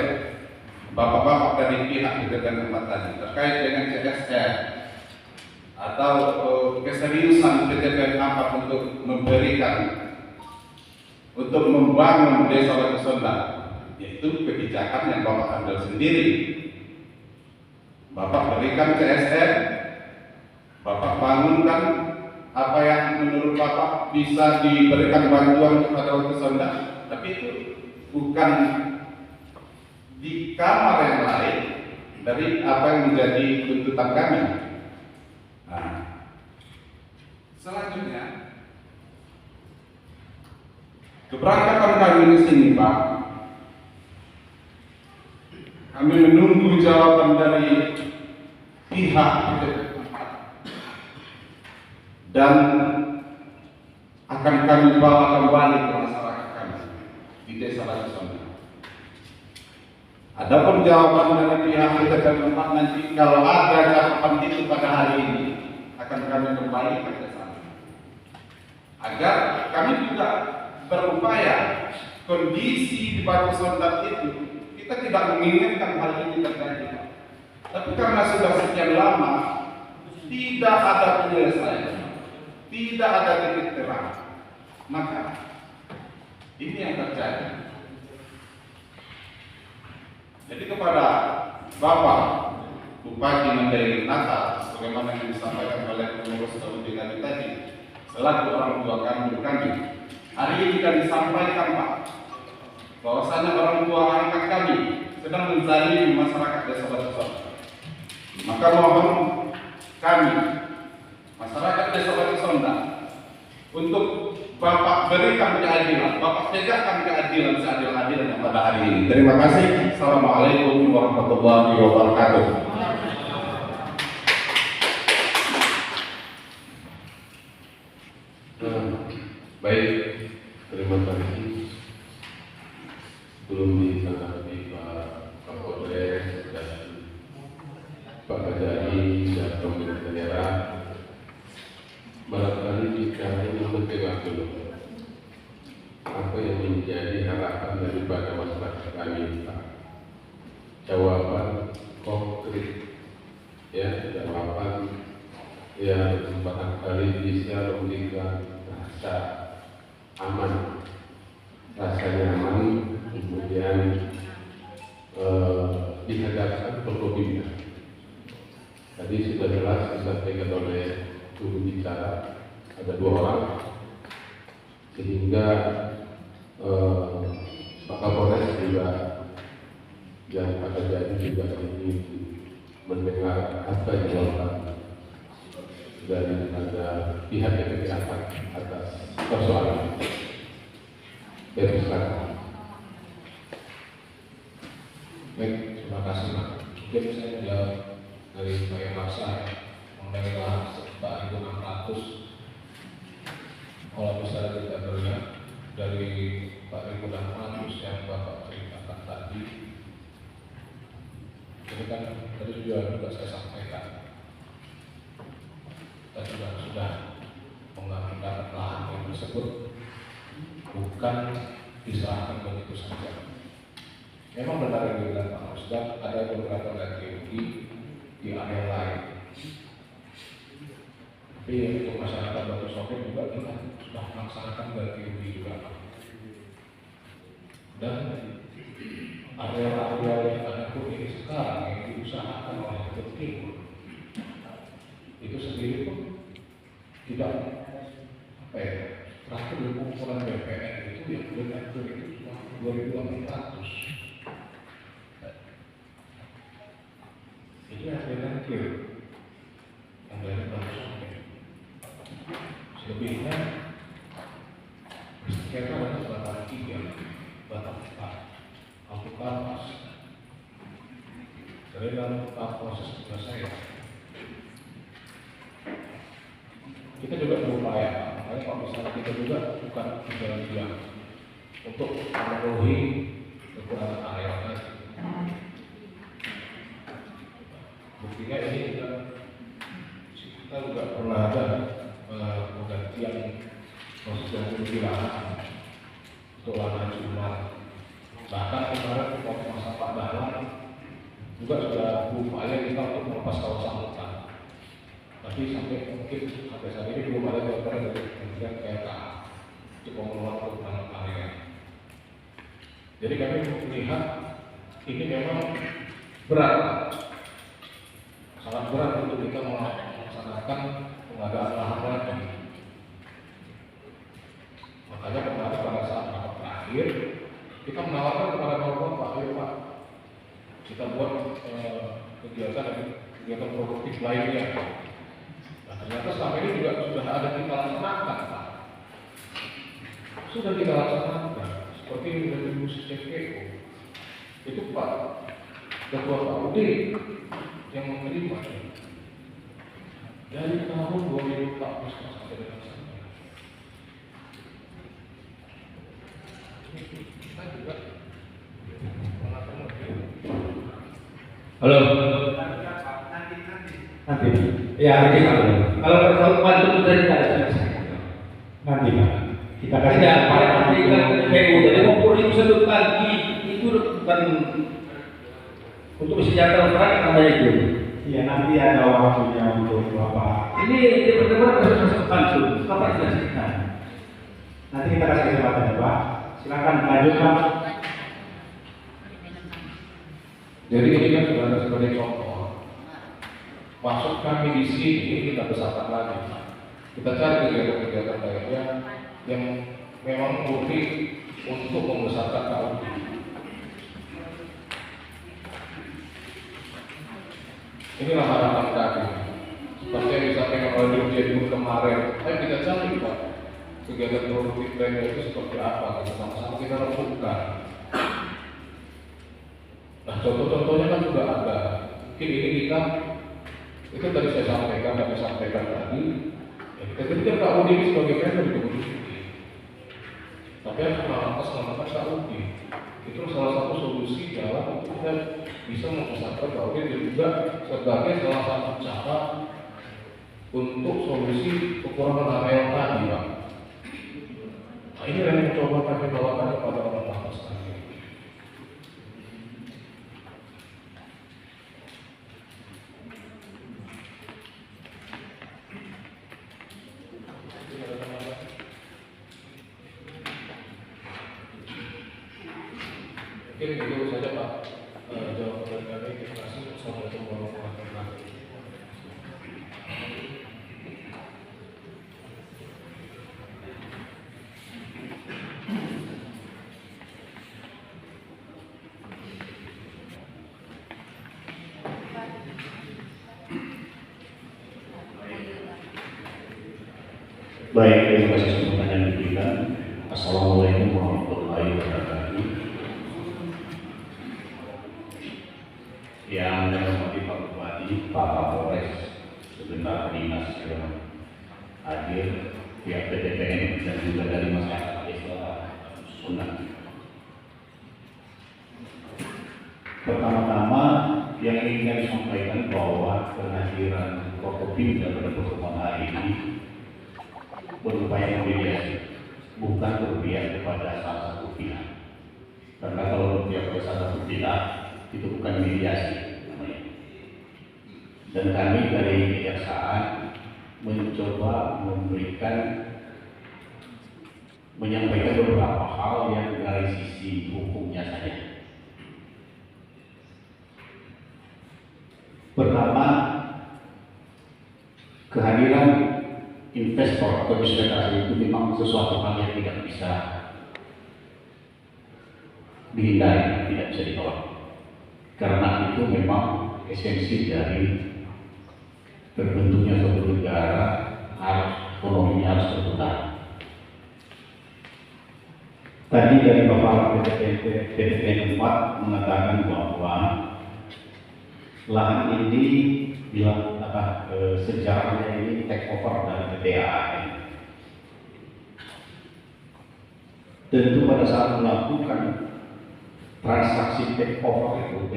bapak-bapak dari pihak kegiatan tempat tadi terkait dengan CSR atau keseriusan kegiatan apa untuk membangun Desa Batu Sonda, yaitu kebijakan yang Bapak ambil sendiri. Bapak berikan CSR, Bapak bangunkan apa yang menurut Bapak bisa diberikan bantuan kepada Batu Sonda, tapi itu bukan di kamar yang lain dari apa yang menjadi tuntutan kami. Nah, selanjutnya keberangkatan kami di sini Pak, kami menunggu jawaban dari pihak dan akan kami bawa kembali ke masyarakat kami di Desa Batu Sonda. Adapun jawaban dari pihak tempat nanti kalau ada jawaban itu pada hari ini akan kami kembalikan ke sana. Agar kami juga berupaya kondisi di Batu Sonda itu kita tidak menginginkan hal ini terjadi. Tapi karena sudah sekian lama tidak ada penyelesaian, tidak ada titik terang, maka ini yang terjadi. Jadi kepada Bapak Bupati Mandailing Natal, sebagaimana yang disampaikan oleh pengurus Saudi kami tadi, selaku orang tua kandung kami, hari ini kita disampaikan Pak, bahwasanya orang tua angkat kami sedang menzalimi masyarakat Desa Batu Sonda. Maka mohon kami, masyarakat Desa Batu Sonda, untuk Bapak berikan keadilan, Bapak tegakkan keadilan seadil-adilnya pada hari ini. Terima kasih. Assalamualaikum warahmatullahi wabarakatuh. Baik, terima kasih. Belum ditanggapi Pak Kapolres dan Pak Kajari dan pemerintah daerah. Barangkali kita ingin mendengar dulu apa yang menjadi harapan daripada masyarakat kami, Pak. Jawaban konkret, ya, jawaban yang barangkali bisa memberikan rasa aman, rasa nyaman, kemudian dihadapkan pembina. Tadi sudah jelas disampaikan oleh juru bicara, ada 2 orang, sehingga Pak Kapolres juga dan Pak Kajari juga ingin mendengar apa jawaban dari pihak yang berpihak atas persoalan. Silakan. Baik, terima kasih Pak. Mungkin saya jawab dari Pak Maksa mengenai lahan 4.600. Kalau misalnya kita melihat dari 4.600 yang Bapak ceritakan tadi, ini kan tadi juga saya sampaikan, kita sudah mengambil lahan yang tersebut bukan diserahkan begitu saja. Memang benar yang dibilang Pak Ustadz, ada beberapa ganti di area lain. Tapi untuk masyarakat Batu Sopir juga kita sudah melaksanakan ganti rugi juga. Dan area-area yang ada pun ini sekarang yang diusahakan oleh Jawa Timur itu sendiri pun tidak terakhir di pengukuran BPN itu yang benar-benar itu cuma 2.600. Itu yang benar clear yang dari Batu Sopir. Selebihnya kita ada Batang 3, Batang 4, Alpukarpas. Dari dalam proses tugas saya, kita juga berupaya, makanya kalau misalnya kita juga bukan tinggal diam untuk memenuhi kekurangan area tadi. Buktinya ini kita juga pernah ada penggantian proses ganti lahan untuk lahan Jumat. Bahkan kemarin waktu masa Pak Dahlan juga sudah berupaya kita untuk melepas kawasan hutan. Tapi sampai saat ini belum ada jawaban dari Kementerian PLK untuk mengelola kekurangan area. Jadi kami melihat ini memang berat, sangat berat untuk kita melaksanakan pengadaan lahan lagi. Makanya kemarin pada saat rapat terakhir kita menawarkan kepada Bapak, Pak, ayo Pak, kita buat kegiatan produktif lainnya. Nah, ternyata selama ini juga sudah ada kita laksanakan, Pak. Sudah kita laksanakan, seperti dari CPO. Itu Pak Ketua PAUD yang menerima dari tahun 2014 sampai dengan sekarang. Kita juga Halo. Nanti. Ya, nanti kalau persoalan itu sudah tidak selesai. Nanti Pak. Kita kasih Tidak, Pak. Nanti kan PU dari ngumpul itu satu kaki itu bukan untuk kesejahteraan masyarakat namanya itu. Iya, nanti ada waktunya untuk Bapak. Ini pertemuan proses pantun. Bapak jelaskan. Nanti kita kasih kesempatan ya Pak. Silakan lanjutkan. Jadi ini kan sudah sebagai contoh. Maksud kami di sini kita besarkan lagi. Kita cari kegiatan-kegiatan lainnya yang memang murni untuk membesarkan KUD. Inilah harapan kami. Seperti yang disampaikan oleh Dirjen kemarin, ayo kita cari Pak kegiatan produktif lainnya itu seperti apa, kita sama-sama kita lakukan. Nah, contoh-contohnya kan juga ada. Mungkin ini kita, itu tadi saya sampaikan, kami sampaikan tadi, ya kita jadikan KUD ini sebagai vendor di kebun suci. Tapi harus melakukan KUD. Itu salah satu solusi dalam untuk kita bisa membesarkan KUD dan juga sebagai salah satu cara untuk solusi kekurangan area tadi, Pak. Nah, ini yang mencoba kami bawakan kepada orang-orang sekalian. Mungkin itu saja Pak jawaban kami. Terima kasih. Assalamualaikum warahmatullahi wabarakatuh. Baik, terima kasih semuanya yang diberikan. Assalamualaikum warahmatullahi wabarakatuh. Yang saya hormati Pak Bupati, ini Pak Kapolres sebentar dinas yang hadir, pihak PTPN dan juga dari masyarakat desa Sunan. Pertama-tama yang ingin kami sampaikan bahwa kehadiran Forkopimda pada pertemuan hari ini berupaya memediasi, bukan berpihak kepada salah satu pihak. Karena kalau berpihak kepada salah satu pihak itu bukan mediasi namanya. Dan kami dari kejaksaan mencoba menyampaikan beberapa hal yang dari sisi hukumnya saja. Pertama, kehadiran investor atau investasi itu memang sesuatu hal yang tidak bisa dihindari, tidak bisa ditolak. Karena itu memang esensi dari terbentuknya suatu negara, ekonominya harus berputar. Tadi dari Bapak PTPN 4 mengatakan bahwa lahan ini bilang sejarahnya ini take over dari PTAN. Tentu pada saat melakukan transaksi take over itu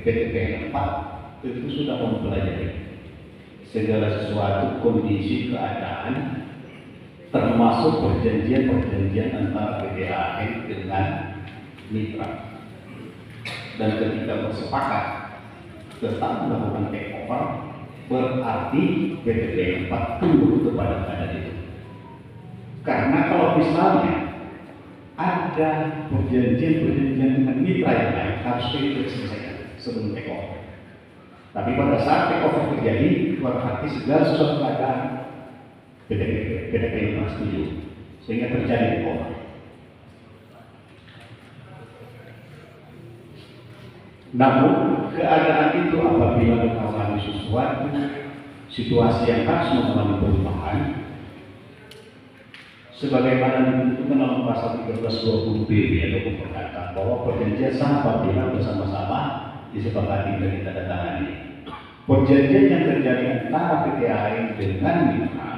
PTPN 4 itu sudah mempelajari segala sesuatu kondisi keadaan termasuk perjanjian antara PTAN dengan mitra, dan ketika bersepakat tetap melakukan take over berarti PTPN 4 tunduk kepada keadaan itu. Karena kalau misalnya ada perjanjian dengan mitra yang lain harus diselesaikan sebelum take over. Tapi pada saat take over terjadi berarti segala sesuatu keadaan PTPN 4 setuju sehingga terjadi take over. Namun keadaan itu apabila mengalami sesuatu situasi yang harus mengalami perubahan, sebagaimana ditentukan dalam pasal 1320B yaitu berkata bahwa perjanjian sah apabila bersama-sama disepakati dan ditandatangani. Perjanjian yang terjadi antara PTAN dengan mitra,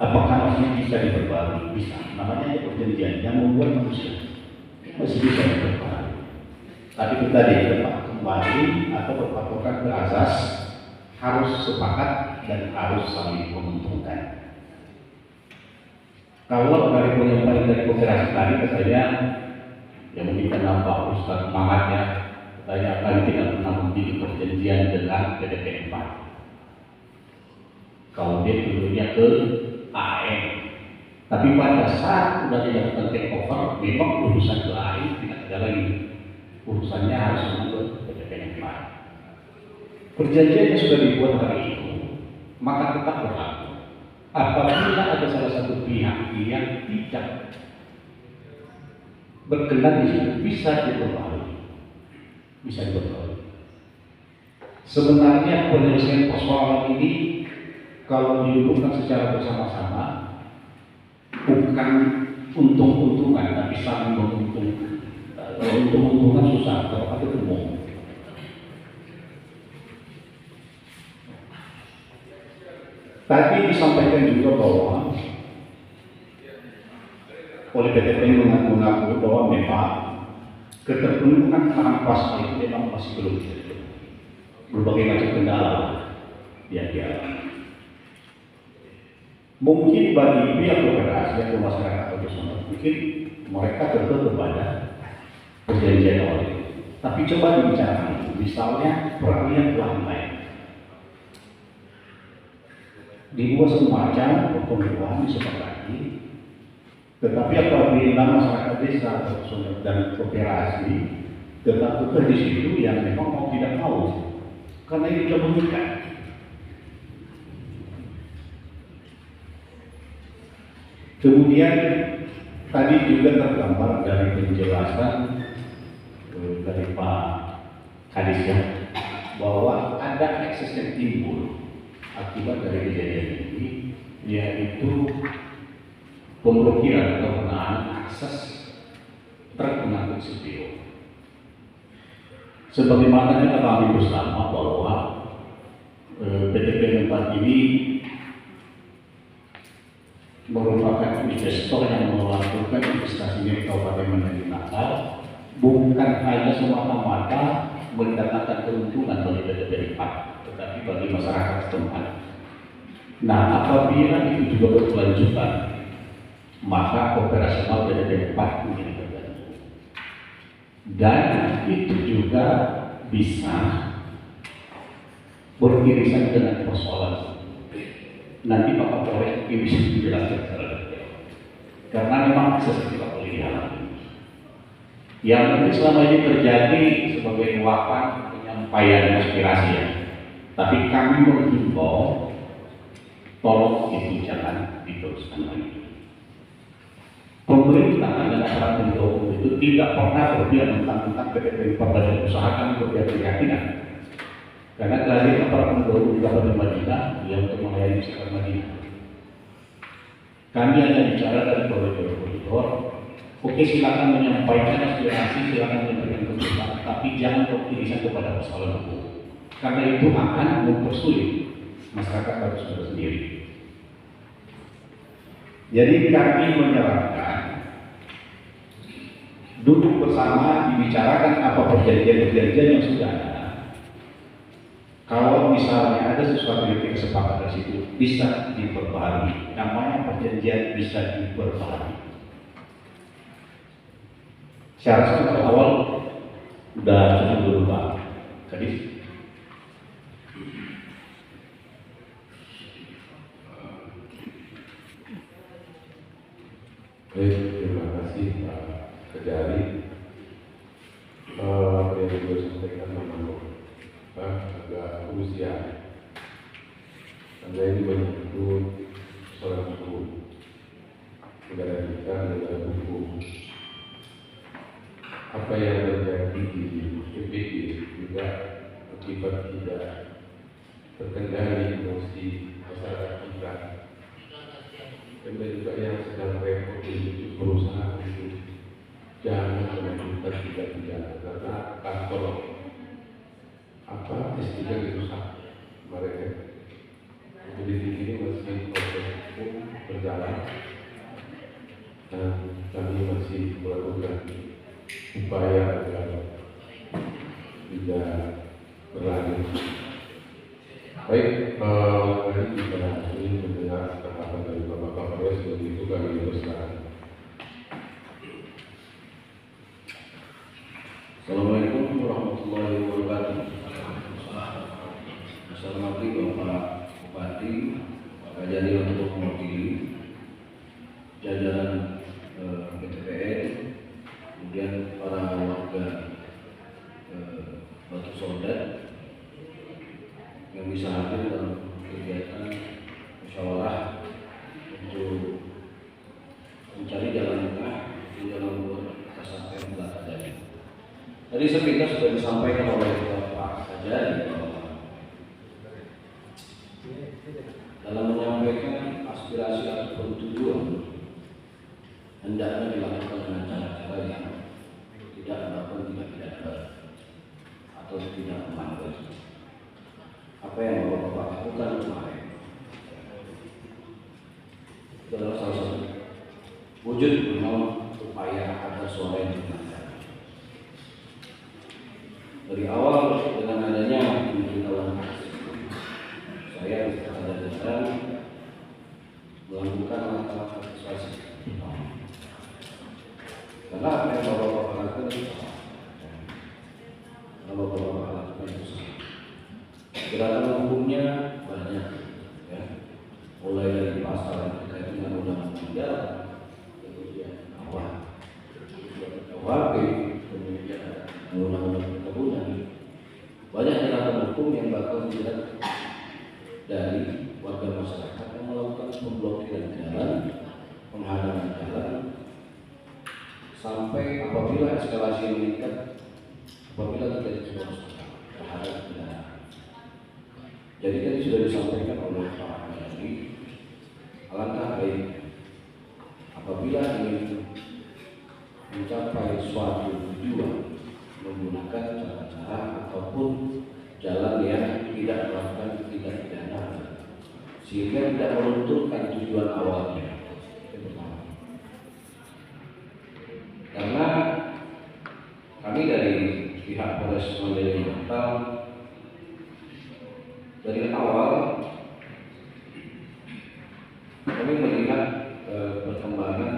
apakah masih bisa diperbarui? Bisa. Namanya perjanjian yang membuat manusia masih bisa diperbarui. Tapi itu tadi tetap kembali atau berpatokan ke asas harus sepakat dan harus saling menguntungkan. Kalau dari penyampaian dari kooperasi tadi katanya yang mungkin nampak Ustaz semangatnya, katanya kami tidak pernah memiliki perjanjian dengan PTPN 4. Kalau dia dulunya ke AN, tapi pada saat sudah dilakukan take over, memang urusan ke AN tidak ada lagi. Urusannya harus menurut PTPN 4. Perjanjian yang sudah dibuat hari itu, maka tetap berlaku. Apabila ada salah satu pihak yang tidak berkenan di situ, bisa diperbarui. Sebenarnya penyelesaian persoalan ini kalau didudukkan secara bersama-sama bukan untung-untungan, tapi saling menguntungkan. Kalau untung-untungan susah, kalau ada umum. Tadi disampaikan juga bahwa oleh PTPN mengaku bahwa memang keterpenuhan pas itu memang masih belum terjadi. Berbagai macam kendala yang dialami. Mungkin bagi pihak kooperasi atau masyarakat tradisional, mungkin mereka tertutup kepada perjanjian awal itu. Tapi coba dibicarakan, misalnya peralihan lahan lain. Dibuat semacam pertemuan disepakati, tetapi apabila masyarakat desa dan kooperasi tetap di situ yang memang mau tidak mau, karena ini sudah mengikat. Kemudian tadi juga tergambar dari penjelasan dari Pak Kadis ya, bahwa ada ekses yang timbul akibat dari kejadian ini, yaitu pemblokiran atau penahanan akses truk pengangkut CPO. Sebagaimana kita ketahui bersama bahwa ini merupakan investor yang melakukan investasinya di Kabupaten Mandailing Natal, bukan hanya semata-mata mendatangkan keuntungan bagi PT 4, tetapi bagi masyarakat setempat. Nah, apabila itu juga berkelanjutan, maka operasional PT 4 menjadi terganggu. Dan itu juga bisa beririsan dengan persoalan. Nanti Pak Kapolres mungkin bisa menjelaskan secara detail. Karena memang seperti Pak boleh dialami. Yang mungkin selama ini terjadi sebagai luapan penyampaian aspirasi ya. Tapi kami menghimbau, tolong itu jangan diteruskan lagi. Pemerintah dan aparat penegak hukum itu tidak pernah berpihak tentang PT Badan Usaha kami berpihak keyakinan. Karena kehadiran aparat penegak hukum di Kabupaten Madinah, dia untuk melayani masyarakat Madinah. Kami hanya bicara dari koridor. Oke, silakan menyampaikan aspirasi, silakan memberikan keputusan, tapi jangan beririsan kepada persoalan hukum. Karena itu akan mempersulit masyarakat harus sendiri. Jadi kami menyarankan duduk bersama, dibicarakan apa perjanjian-perjanjian yang sudah ada. Kalau misalnya ada sesuatu yang kita sepakati di situ bisa diperbaharui. Namanya perjanjian bisa diperbaharui. Saya rasa untuk awal sudah cukup dulu Pak Kadis. Baik, terima kasih Pak Kejari. Yang gue sampaikan memang agak krusial. Anda ini menyebut soal hukum, negara kita, negara hukum. Apa yang terjadi di PBB juga akibat tidak terkendali emosi masyarakat kita. Dan juga yang sedang repot di perusahaan itu jangan menentukan tidak karena kantor S3 dirusak mereka. Jadi di sini masih proses hukum berjalan dan kami masih melakukan upaya agar tidak berlanjut. Baik, mari kita ingin mendengar kata-kata dari Bapak Kapolres, begitu kami teruskan. Assalamualaikum warahmatullahi wabarakatuh. Assalamualaikum Bapak Bupati, Pak Kajari untuk mewakili jajaran PTPN, kemudian para warga Batu Sodat yang bisa hadir dalam kegiatan musyawarah untuk mencari jalan tengah di dalam batasan yang telah terjadi. Tadi sepintas sudah disampaikan oleh Pak Kajari bahwa dalam menyampaikan aspirasi ataupun tujuan hendaknya dilakukan dengan cara-cara yang tidak melakukan tindak pidana atau tidak melanggar. Apa yang Bapak lakukan kemarin itu adalah salah satu wujud memang upaya agar suara yang didengar. Dari awal dengan adanya pemberitahuan saya ada jajaran melakukan langkah persuasif. Karena apa yang Bapak lakukan itu salah. Kalau Bapak lakukan itu salah. Gerakan hukumnya banyak, ya. Mulai dari pasal yang terkait dengan undang-undang penjara, kemudian KUHP, kemudian undang-undang perkebunan. Banyak gerakan hukum yang bakal dijerat dari warga masyarakat yang melakukan pemblokiran jalan, penghadangan jalan, sampai apabila eskalasi meningkat, apabila terjadi sesuatu terhadap pidana. Jadi tadi sudah disampaikan oleh Pak Kajari, alangkah baik apabila ingin mencapai suatu tujuan menggunakan cara-cara ataupun jalan yang tidak melakukan tindak pidana sehingga tidak melunturkan tujuan awalnya. Yang pertama. Karena kami dari pihak Polres Mandailing Natal dari awal kami melihat perkembangan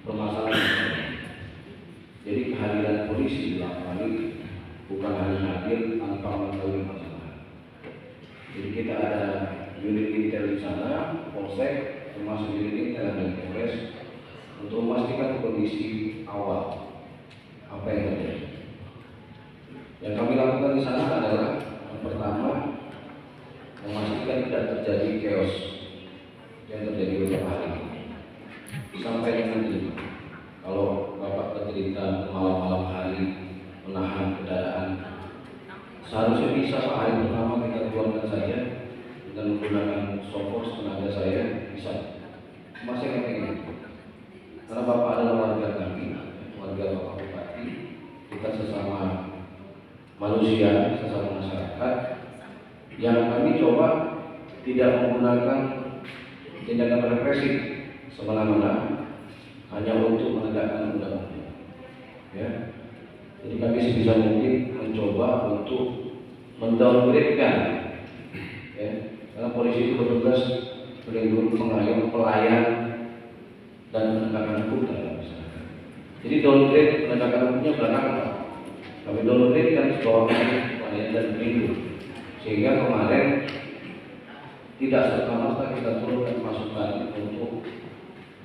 permasalahan. Jadi kehadiran polisi di lapangan ini bukan hanya hadir tanpa mengetahui masalah. Jadi kita ada unit intel di sana, polsek, termasuk unit intel dan Polres untuk memastikan kondisi awal apa yang terjadi. Yang kami lakukan di sana adalah yang pertama memastikan tidak terjadi chaos yang terjadi beberapa hari ini. Sampai dengan ini, kalau Bapak keterita malam-malam hari menahan kendaraan, seharusnya bisa Pak, hari pertama kita keluarkan saja dengan menggunakan sopor tenaga saya bisa. Masih yang ini, karena Bapak adalah warga kami, warga Bapak Bupati, kita sesama manusia, sesama masyarakat, yang kami coba tidak menggunakan tindakan represif semena-mena hanya untuk menegakkan undang-undang. Ya. Jadi kami sebisa mungkin mencoba untuk mendowngrade-kan, ya. Karena polisi itu bertugas melindungi, mengayomi, pelayan dan penegakan hukum dalam masyarakat. Jadi downgrade penegakan hukumnya belakangan. Kami downgrade kan bahwa kami pelayan dan pelindung, sehingga kemarin tidak serta-merta kita turunkan masukan untuk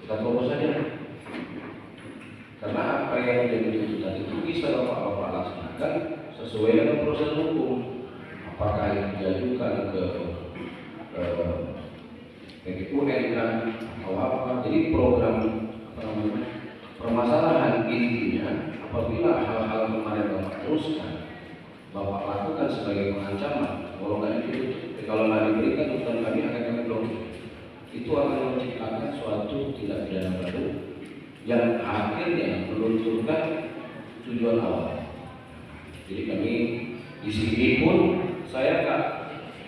kita terus saja. Karena apa yang menjadi tuntutan itu bisa Bapak laksanakan sesuai dengan proses hukum. Apakah yang diajukan ke PGUN atau apa. Jadi program permasalahan intinya apabila hal-hal kemarin Bapak teruskan, Bapak lakukan sebagai pengancaman, kalau nggak diberikan tuntutan kami akan kami blokir. Itu akan menciptakan suatu tindak pidana baru yang akhirnya melunturkan tujuan awal. Jadi kami di sini pun saya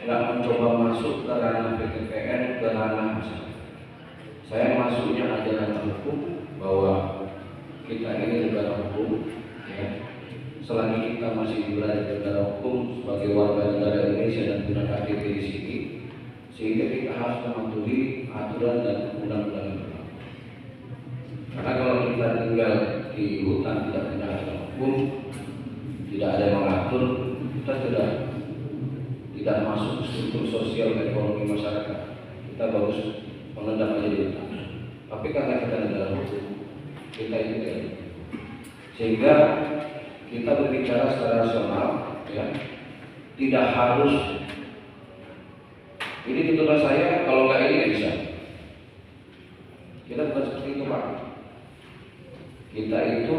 nggak mencoba masuk ke ranah PTPN, ke ranah masyarakat. Saya masuknya ada ranah hukum, bahwa kita ini negara hukum, ya. Selagi kita masih berada di negara hukum sebagai warga negara Indonesia dan punya KTP di sini, sehingga kita harus mematuhi aturan dan undang-undang yang berlaku. Karena kalau kita tinggal di hutan tidak punya aturan hukum, tidak ada yang mengatur, kita sudah tidak masuk struktur sosial dan ekonomi masyarakat. Kita harus mengendap aja di hutan. Tapi karena kita negara hukum, kita itu tidak. Sehingga kita berbicara secara rasional, ya, tidak harus ini tuntutan saya, kalau nggak ini nggak bisa. Kita bukan seperti itu Pak. Kita itu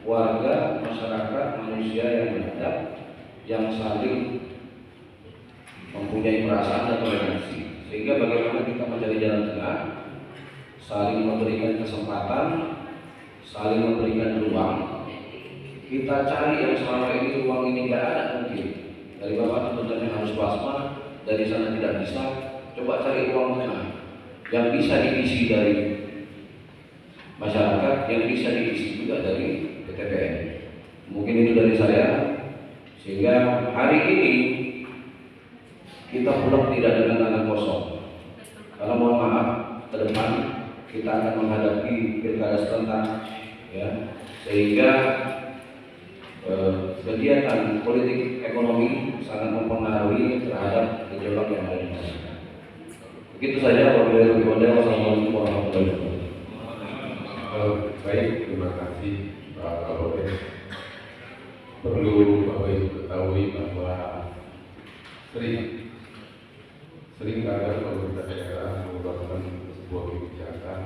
warga, masyarakat, manusia yang beradab, yang saling mempunyai perasaan dan toleransi. Sehingga bagaimana kita mencari jalan tengah, saling memberikan kesempatan, saling memberikan ruang. Kita cari yang selama ini ruang ini nggak ada mungkin. Dari Bapak tuntutannya harus plasma, dari sana tidak bisa. Coba cari ruang tengah yang bisa diisi dari masyarakat, yang bisa diisi juga dari PTPN. Mungkin itu dari saya, sehingga hari ini kita pulang tidak dengan tangan kosong. Karena mohon maaf, ke depan kita akan menghadapi pilkada serentak, ya, sehingga kegiatan politik ekonomi sangat mempengaruhi terhadap gejolak yang ada di masyarakat. Begitu saja. Wassalamualaikum warahmatullahi wabarakatuh. Baik, terima kasih Pak Kapolres. Perlu Bapak Ibu ketahui bahwa sering kadang pemerintah daerah mengeluarkan sebuah kebijakan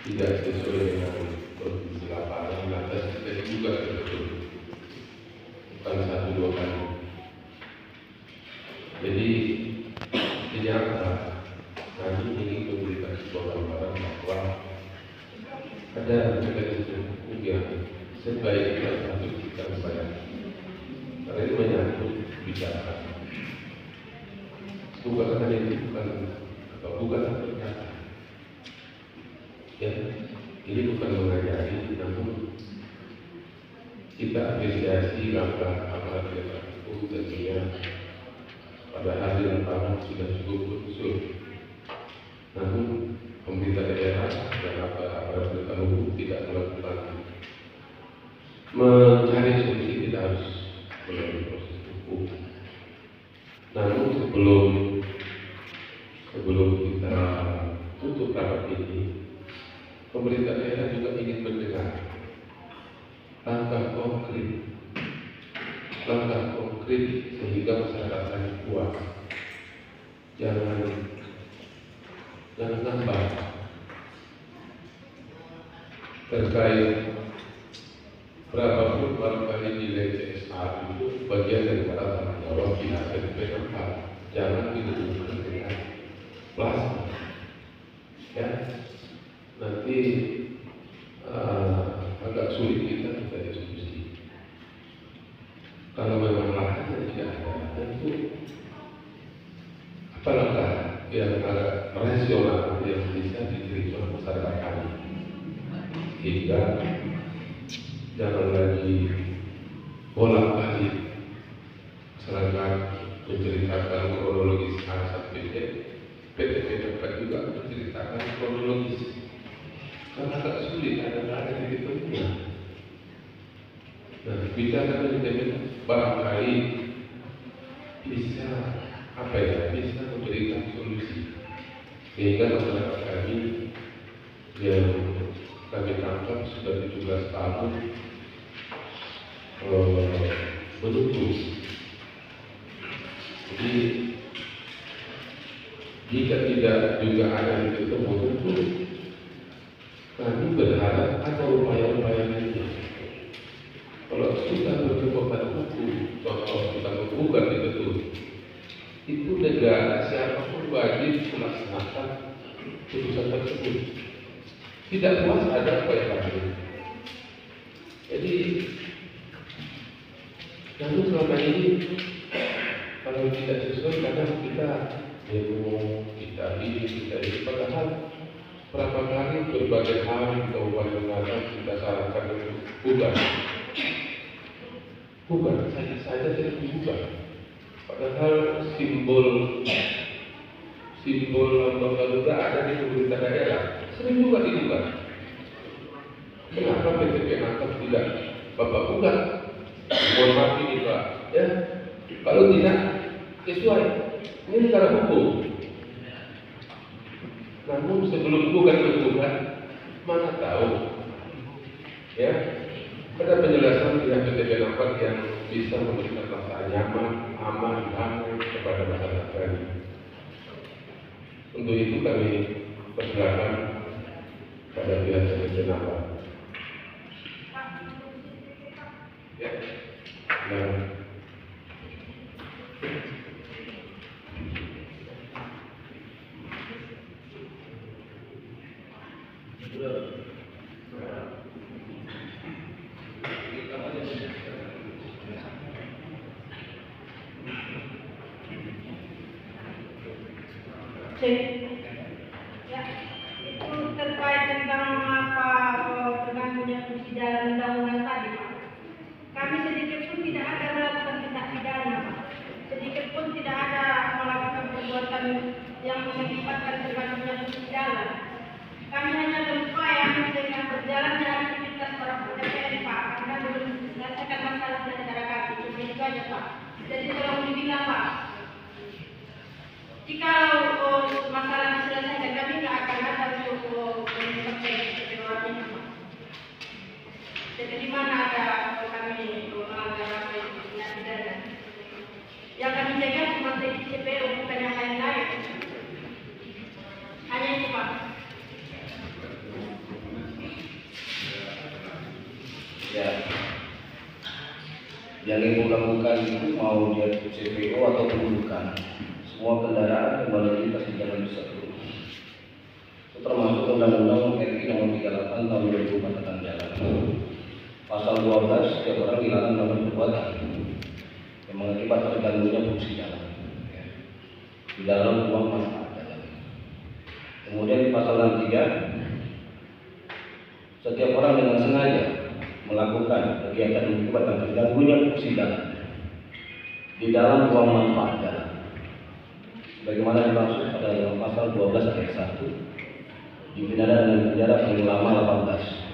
tidak sesuai dengan kondisi lapangan, lantas kita juga betul, bukan satu dua kali. Jadi ternyata kami ingin memberikan sebuah gambaran bahwa ada mekanisme hukum yang sebaiknya harus kita bayar, karena itu menyangkut kebijakan. bukan hanya itu, bukan ternyata. Ya, ini bukan mengajari, namun kita apresiasi langkah aparat penegak hukum tentunya pada hari yang pertama sudah cukup usul. Namun pemerintah daerah dan aparat penegak hukum tidak melakukan mencari solusi, tidak harus melalui proses hukum. Namun sebelum kita tutup rapat ini, pemerintah daerah juga ingin mendengar langkah konkret sehingga masyarakat kami puas. Jangan nambah terkait berapapun barangkali nilai CSR itu bagian daripada tanggung jawab dinas tempat. Jangan dihubungkan dengan plasma. Ya, nanti agak sulit kita diskusi. Kalau memang lahannya tidak ada, tentu apa langkah yang agak rasional yang bisa diterima masyarakat kami, hingga jangan lagi bolak-balik masyarakat menceritakan kronologis A sampai Z. PT juga menceritakan kronologis, karena agak sulit, ada titik temunya. Nah, bicara manajemen barangkali bisa bisa memberikan solusi sehingga masyarakat kami yang kami tangkap sudah 17 tahun menunggu. Jadi jika tidak juga ada titik temu, tentu kami berharap ada upaya-upaya lainnya. Kalau sudah bertemu pada hukum, contoh kita menggugat itu negara siapapun wajib melaksanakan putusan tersebut. Tidak puas ada upaya lain. Jadi, namun selama ini kalau tidak sesuai, kadang kita demo, kita ini, padahal berapa kali berbagai hal kita upayakan, kita sarankan untuk bukan saja tidak dibuka. Padahal simbol lambang Garuda ada di pemerintah daerah, sering juga dibuka. Kenapa PTP Angkat tidak Bapak buka? Mohon maaf ini Pak, ya. Kalau tidak sesuai, ini negara hukum. Namun sebelum bukan menentukan, mana tahu, ya, ada penjelasan pihak PTP Angkat yang bisa memberikan rasa nyaman, aman, damai kepada masyarakat kami. Untuk itu kami persilakan pada pihak PTP Angkat. Ya, dan ya, itu terkait tentang terganggunya fungsi jalan undang-undang tadi, Pak. Kami sedikit pun tidak ada melakukan tindak pidana, Pak. Sedikit pun tidak ada melakukan perbuatan yang mengakibatkan terganggunya fungsi jalan. Kami hanya berupaya mencegah berjalannya aktivitas para PTPN, Pak, karena belum menyelesaikan masalah di negara kami. Itu aja, Pak. Jadi tolong dibilang, Pak, jika masalah diselesaikan, kami tidak akan ada untuk mencapai kewajiban. Jadi di mana ada kami melanggar apa itu tindak pidana. Yang kami jaga cuma TPO, bukan yang lain-lain. Hanya itu, Pak. Ya, yang ibu lakukan itu mau dia CPO ataupun bukan, semua kendaraan kembali lintas di jalan bisa turun. Termasuk Undang-Undang RI Nomor 38 Tahun 2004 tentang jalan. Pasal 12, setiap orang dilarang melakukan perbuatan yang mengakibatkan terganggunya fungsi jalan. Ya. di dalam uang manfaat jalan. Kemudian di pasal 63, setiap orang dengan sengaja melakukan kegiatan mengakibatkan terganggunya fungsi jalan di dalam uang manfaat jalan, sebagaimana dimaksud pada dalam pasal 12 ayat 1, dipidana dengan penjara paling lama 18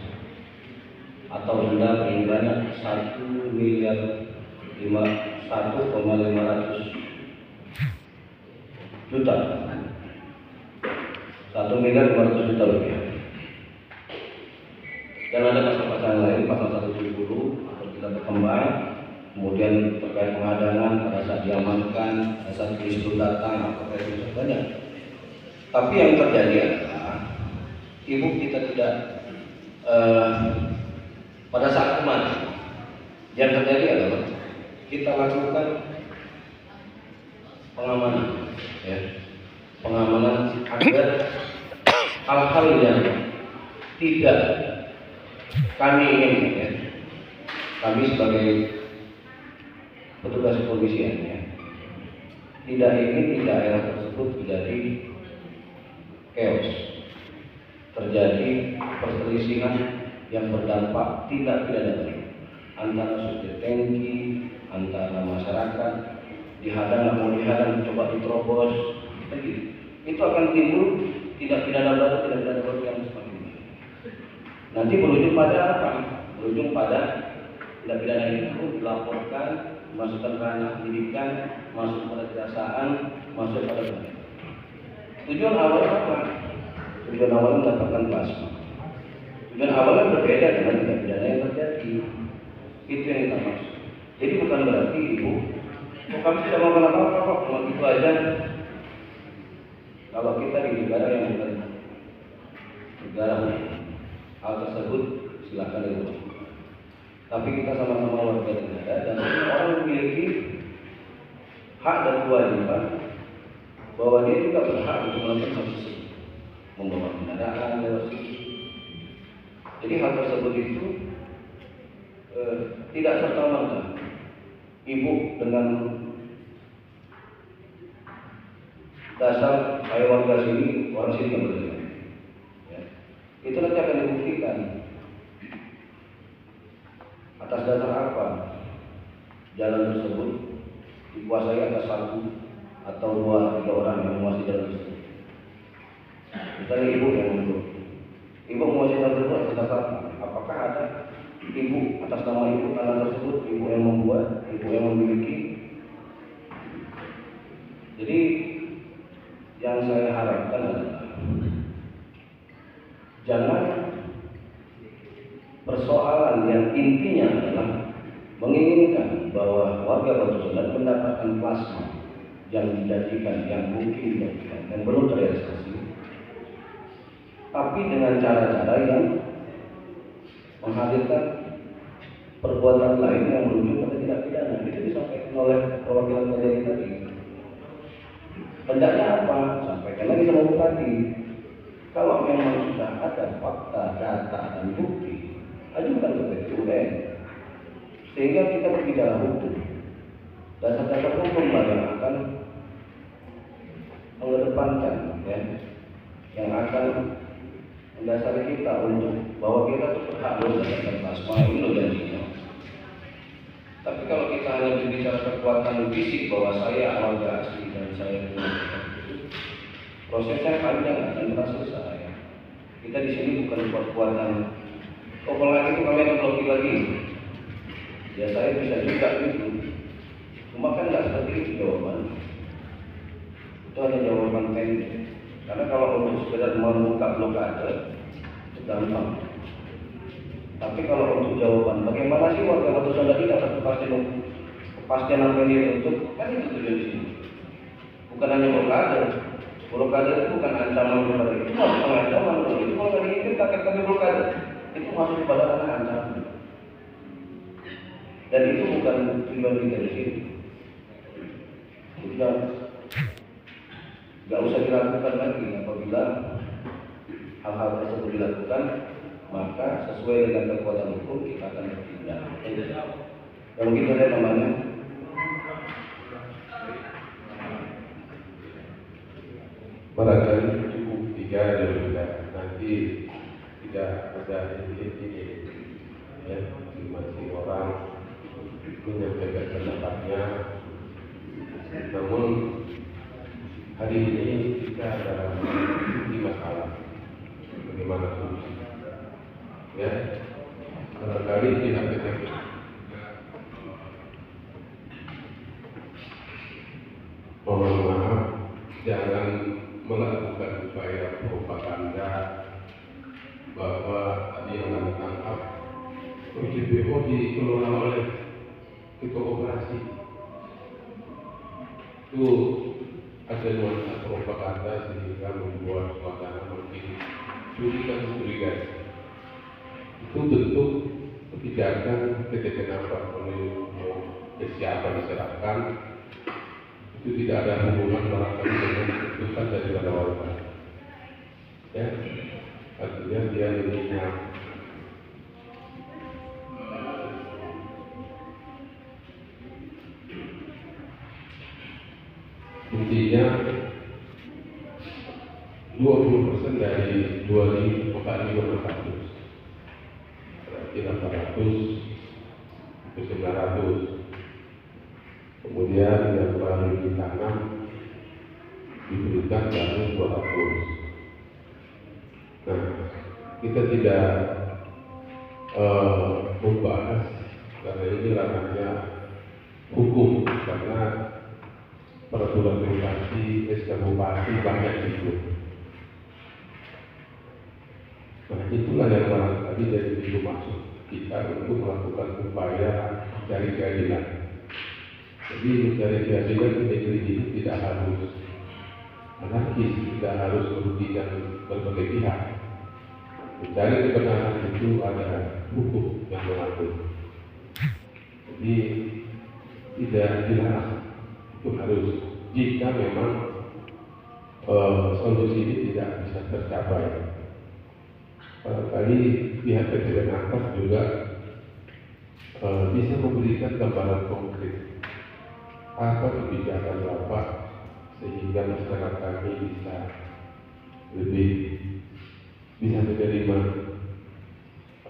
atau denda paling banyak 1.500 juta, 1.500 juta rupiah. Dan ada pasal-pasal lain, pasal 170 atau kita berkembang, kemudian terkait penghadangan pada saat diamankan, pada saat polisi itu datang, atau itu banyak. Tapi yang terjadi adalah ibu kita tidak pada saat kemarin yang terjadi adalah kita lakukan pengamanan, ya, pengamanan agar hal-hal yang tidak kami ingin, ya, kami sebagai petugas kepolisian, ya, tidak ingin di daerah tersebut terjadi chaos, terjadi perselisihan yang berdampak tidak pidana antara supir tangki, antara masyarakat, dihadang, mau dihadang, coba diterobos, begitu. Itu akan timbul tidak pidana baru, tidak pidana baru yang semakin banyak. Nanti berujung pada apa? Berujung pada tidak pidana itu dilaporkan, masukkan ke ranah penyidikan, masuk pada kejaksaan, masuk pada pengadilan. Tujuan awalnya apa? Tujuan awalnya mendapatkan plasma. Tujuan awalnya berbeda dengan tindak pidana yang terjadi. Itu yang kita maksud. Jadi bukan berarti ibu, kami tidak mau apa-apa kok, cuma itu aja. Kalau kita di negara yang bukan negara hal tersebut silakan dilakukan. Tapi kita sama-sama warga negara dan semua orang memiliki hak dan kewajiban bahwa dia juga berhak untuk melakukan hal tersebut, membawa kendaraan lewat situ. Jadi hal tersebut itu tidak serta-merta ibu dengan dasar saya warga sini, orang sini nggak boleh, ya. Itu nanti akan dibuktikan atas dasar apa jalan tersebut dikuasai atas satu atau 2-3 orang yang menguasai jalan tersebut. Misalnya ibu yang menurut ibu menguasai jalan tersebut atas dasar apakah ada ibu atas nama ibu tanah tersebut, ibu yang membuat, ibu yang memiliki. Jadi yang saya harapkan adalah jangan persoalan yang intinya adalah menginginkan bahwa warga Batu Sodat mendapatkan plasma yang dijanjikan, yang mungkin dijanjikan, yang belum terrealisasi, tapi dengan cara-cara yang menghadirkan perbuatan lain yang berujung pada tindak pidana. Itu disampaikan oleh perwakilan Kejari tadi. Hendaknya apa? Sampaikan lagi sama Bupati. Kalau memang sudah ada fakta, data, dan bukti, ajukan ke PT UN. Sehingga kita berbicara hukum. Dasar-dasar hukum yang akan mengedepankan, ya, yang akan mendasari kita untuk bahwa kita itu berhak mendapatkan plasma ini janjinya. Tapi kalau kita hanya berbicara kekuatan fisik bahwa saya warga asli dan saya prosesnya panjang dan pernah selesai. Kita di sini bukan kekuatan. Kalau lagi itu kami akan blokir lagi. Ya saya bisa juga gitu. Cuma kan nggak seperti itu jawaban. Itu hanya jawaban pendek. Karena kalau untuk sekedar membuka blokade itu gampang. Tapi kalau untuk jawaban, bagaimana sih warga Batu Sodat ini dapat kepastian apa yang dia tuntut? Kan itu tujuan di sini. Bukan hanya blokade. Blokade itu bukan ancaman kepada itu, masuk ancaman. Itu kalau nggak diinginkan kakek kami blokade, itu masuk kepada ranah ancaman. Dan itu bukan tujuan kita di sini. Sudah nggak usah dilakukan lagi. Apabila hal-hal tersebut dilakukan, maka sesuai dengan kekuatan hukum kita akan bertindak. Yang mungkin ada namanya Jadi tidak ada ini ya, masing-masing orang menyampaikan pendapatnya. Namun hari ini kita ada masalah bagaimana solusi ya. Barangkali pihak PTP mohon maaf, jangan melakukan upaya propaganda bahwa tadi yang ditangkap OJPO dikelola oleh ketua operasi. Itu ada nuansa propaganda sehingga membuat suasana makin curiga. Itu bentuk kebijakan PT Kenapa oleh siapa diserahkan. Itu tidak ada hubungan barangkali dengan keputusan dari warga. Ya, artinya dia mengingat intinya 20% dari 2.400 berarti 800 itu 900. Kemudian yang baru ditanam diberikan baru 200. Nah, kita tidak membahas karena ini ranahnya hukum, karena peraturan bupati, SK bupati banyak itu. Nah, itulah yang barangkali dari pintu masuk kita untuk melakukan upaya mencari keadilan. Jadi mencari keadilan di negeri ini tidak harus anarkis, tidak harus merugikan berbagai pihak. Mencari kebenaran itu ada hukum yang mengatur. Jadi tidak dilarang, itu harus jika memang solusi ini tidak bisa tercapai. Barangkali pihak PT Kenapa juga bisa memberikan gambaran konkret apa kebijakan Bapak sehingga masyarakat kami bisa lebih bisa menerima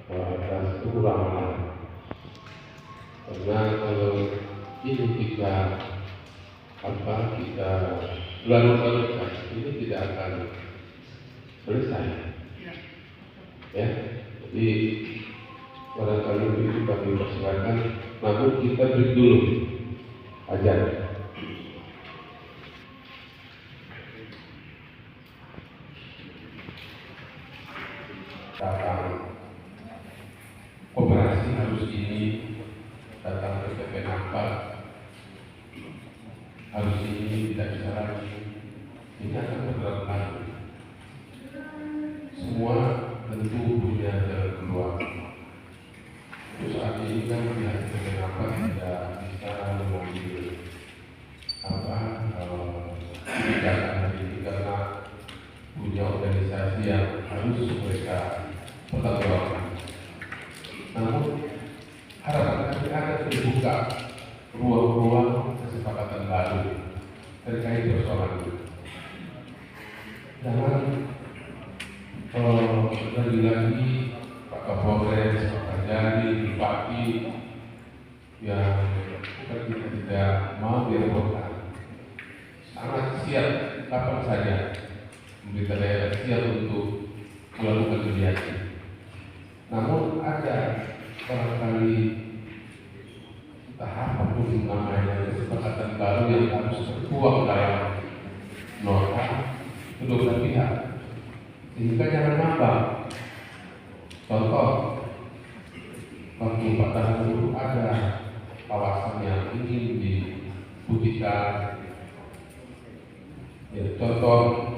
atas kekurangan. Karena kalau ini kita larut-larutkan, ini tidak akan selesai. Ya, jadi barangkali itu kami persilakan, namun kita break dulu ajar. Datang operasi harus ini, datang ke PT Kenapa harus ini, tidak bisa lagi. Ini akan berlalu. Semua tentu punya jalan keluar. Saat ini kan pihak PT Kenapa tidak bisa mengambil kebijakan hari ini karena punya organisasi yang harus mereka pertanggungjawabkan. Namun harapan kami ada terbuka ruang-ruang kesepakatan baru terkait persoalan itu. Jangan lagi Pak Kapolres, Pak Kajari, Bupati yang kita tidak mau direpotkan, sangat siap kapan saja pemerintah daerah siap untuk melakukan mediasi. Namun ada barangkali tahap apapun namanya kesepakatan baru yang harus tertuang dalam nota kedua belah pihak, sehingga jangan ngambang. Contoh, waktu 4 tahun dulu ada kawasan yang ingin dibuktikan. Ya, contoh,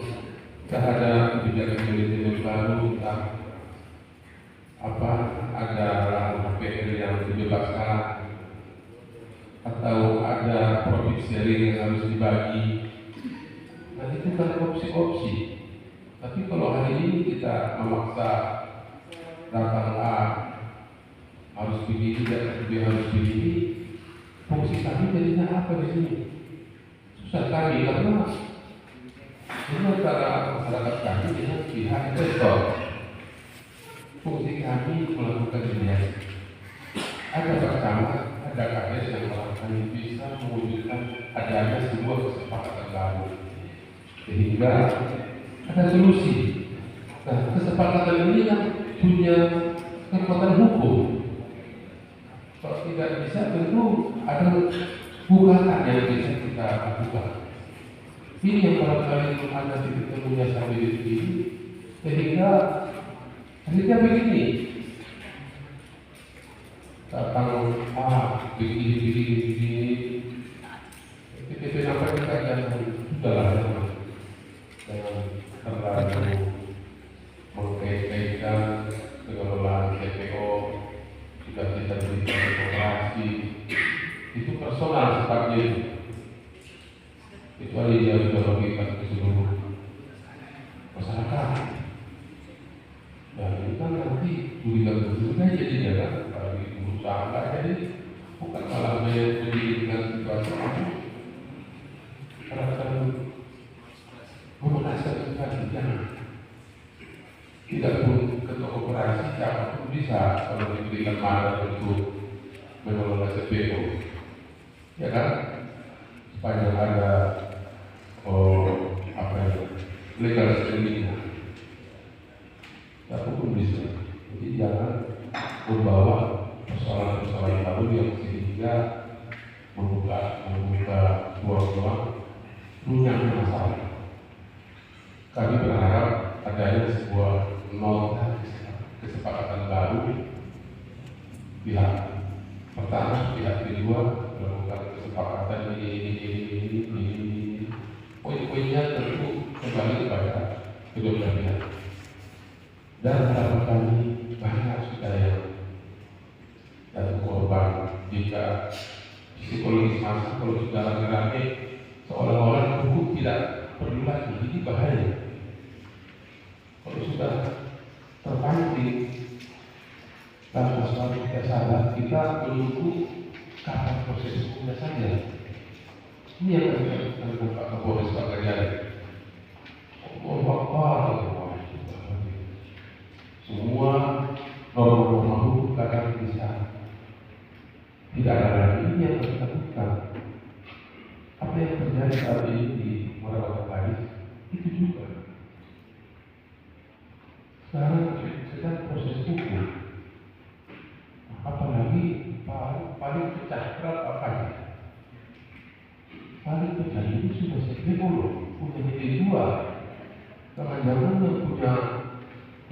terhadap kebijakan manajemen baru tentang ada lahan HPL yang 17 hektar atau ada profit sharing yang harus dibagi. Nah, itu kan opsi-opsi. Tapi kalau hari ini kita memaksa datang A harus begini dan B harus begini, fungsi kami jadinya apa di sini? Susah kami karena ini antara masyarakat kami dengan pihak investor. fungsi kami melakukan mediasi. Ada Pak Camat, ada kades yang melakukan bisa mewujudkan adanya sebuah kesepakatan baru, sehingga ada solusi. Nah, kesepakatan ini kan punya kekuatan hukum. Kalau tidak bisa, tentu ada gugatan yang bisa kita lakukan. Ini yang barangkali ada titik temunya sampai di sini, sehingga akhirnya begini. Datang begini, PTP apa kita jangan sudahlah jangan terlalu mengkait-kaitkan pengelolaan TPO, sudah kita berikan demokrasi, itu personal sifatnya, kecuali dia sudah bagikan ke seluruh masyarakat. Dan itu kan nanti juga jadinya kan, bagi pengusaha nggak jadi, bukan malah menjadikan situasi itu. Karena memaksa sekali, tidak pun ketua koperasi siapapun bisa kalau diberikan mandat untuk mengelola CPO, ya kan? Supaya ada legal standing, siapapun bisa. Jadi jangan membawa persoalan-persoalan baru yang sehingga membuka ruang-ruang punya masalah. Kami berharap adanya sebuah nota kesepakatan baru, pihak pertama, pihak kedua melakukan kesepakatan ini. Poin-poinnya tentu kembali kepada kedua belah pihak. Dan harapan kami banyak sudah yang jatuh korban jika psikologis masa kalau sudah rame-rame seolah-olah hukum tidak perlu lagi, ini bahaya. Kalau sudah terpancing dalam masalah kita sadar, kita menunggu kapan proses hukumnya saja. Ini yang akan Pak Kapolres Pak Gajah. Semua norma-norma hukum kadang bisa tidak ada lagi. Ini yang harus kita lakukan. Apa yang terjadi saat ini di Muara Balis itu juga. Sekarang sedang proses hukum. Apalagi paling pecah berat apa ya? Paling pecah ini sudah CPO loh, punya DP 2. Jangan-jangan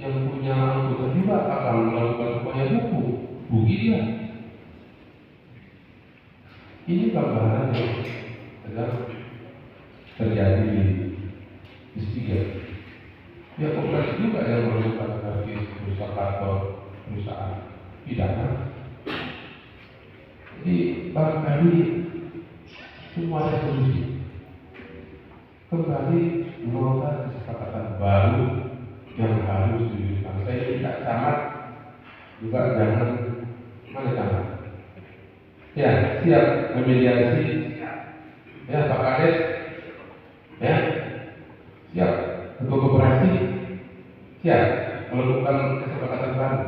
yang punya anggota juga akan melakukan upaya hukum, rugi dia. Ini gambaran yang sedang terjadi di Stiga. Ya, koperasi juga yang melakukan servis perusahaan kantor, perusahaan pidana. Jadi barangkali semua ada solusi. Kembali menolak kesepakatan baru yang harus diwujudkan. Saya tidak camat juga jangan mana camat. Ya, siap memediasi. Ya, Pak Kades. Ya, siap. Ketua koperasi siap melakukan kesepakatan baru.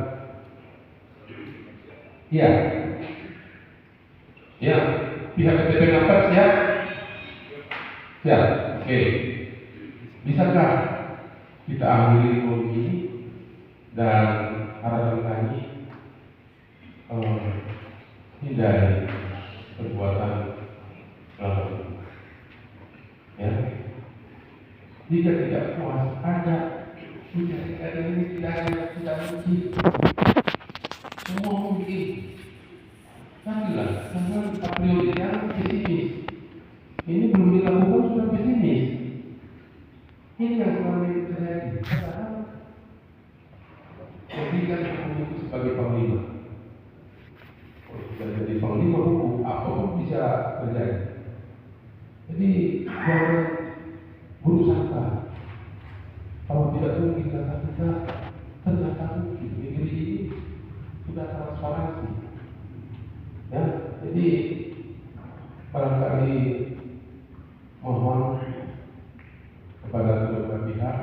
Ya, ya. Pihak PTP Nampar siap. Siap. Oke. Bisakah kita ambil ini dan harapan kami hindari perbuatan ya. Jika tidak puas ada jika ini tidak mungkin semua mungkin tampillah karena prioritasnya pesimis. Ini belum dilakukan sudah pesimis. Ini yang selama ini terjadi. Padahal jadikan hukum itu sebagai panglima. Kalau sudah jadi panglima hukum, apapun bisa terjadi. Jadi jangan buruk sangka. Kalau tidak mungkin kata-kata ternyata mungkin. Negeri ini sudah transparansi. Ya, jadi barangkali mohon kepada kedua pihak,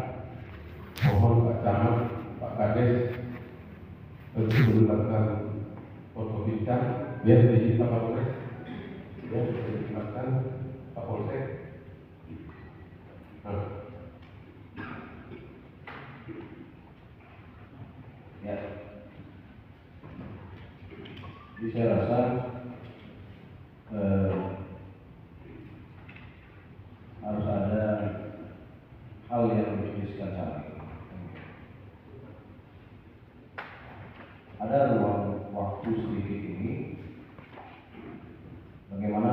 mohon Pak Camat, Pak Kades Ya, jadi Pak Kapolres, ya, dipersilakan Pak Polsek. Ya. Jadi saya rasa harus ada hal yang dituliskan saat ini. Ada ruang waktu sedikit ini. Bagaimana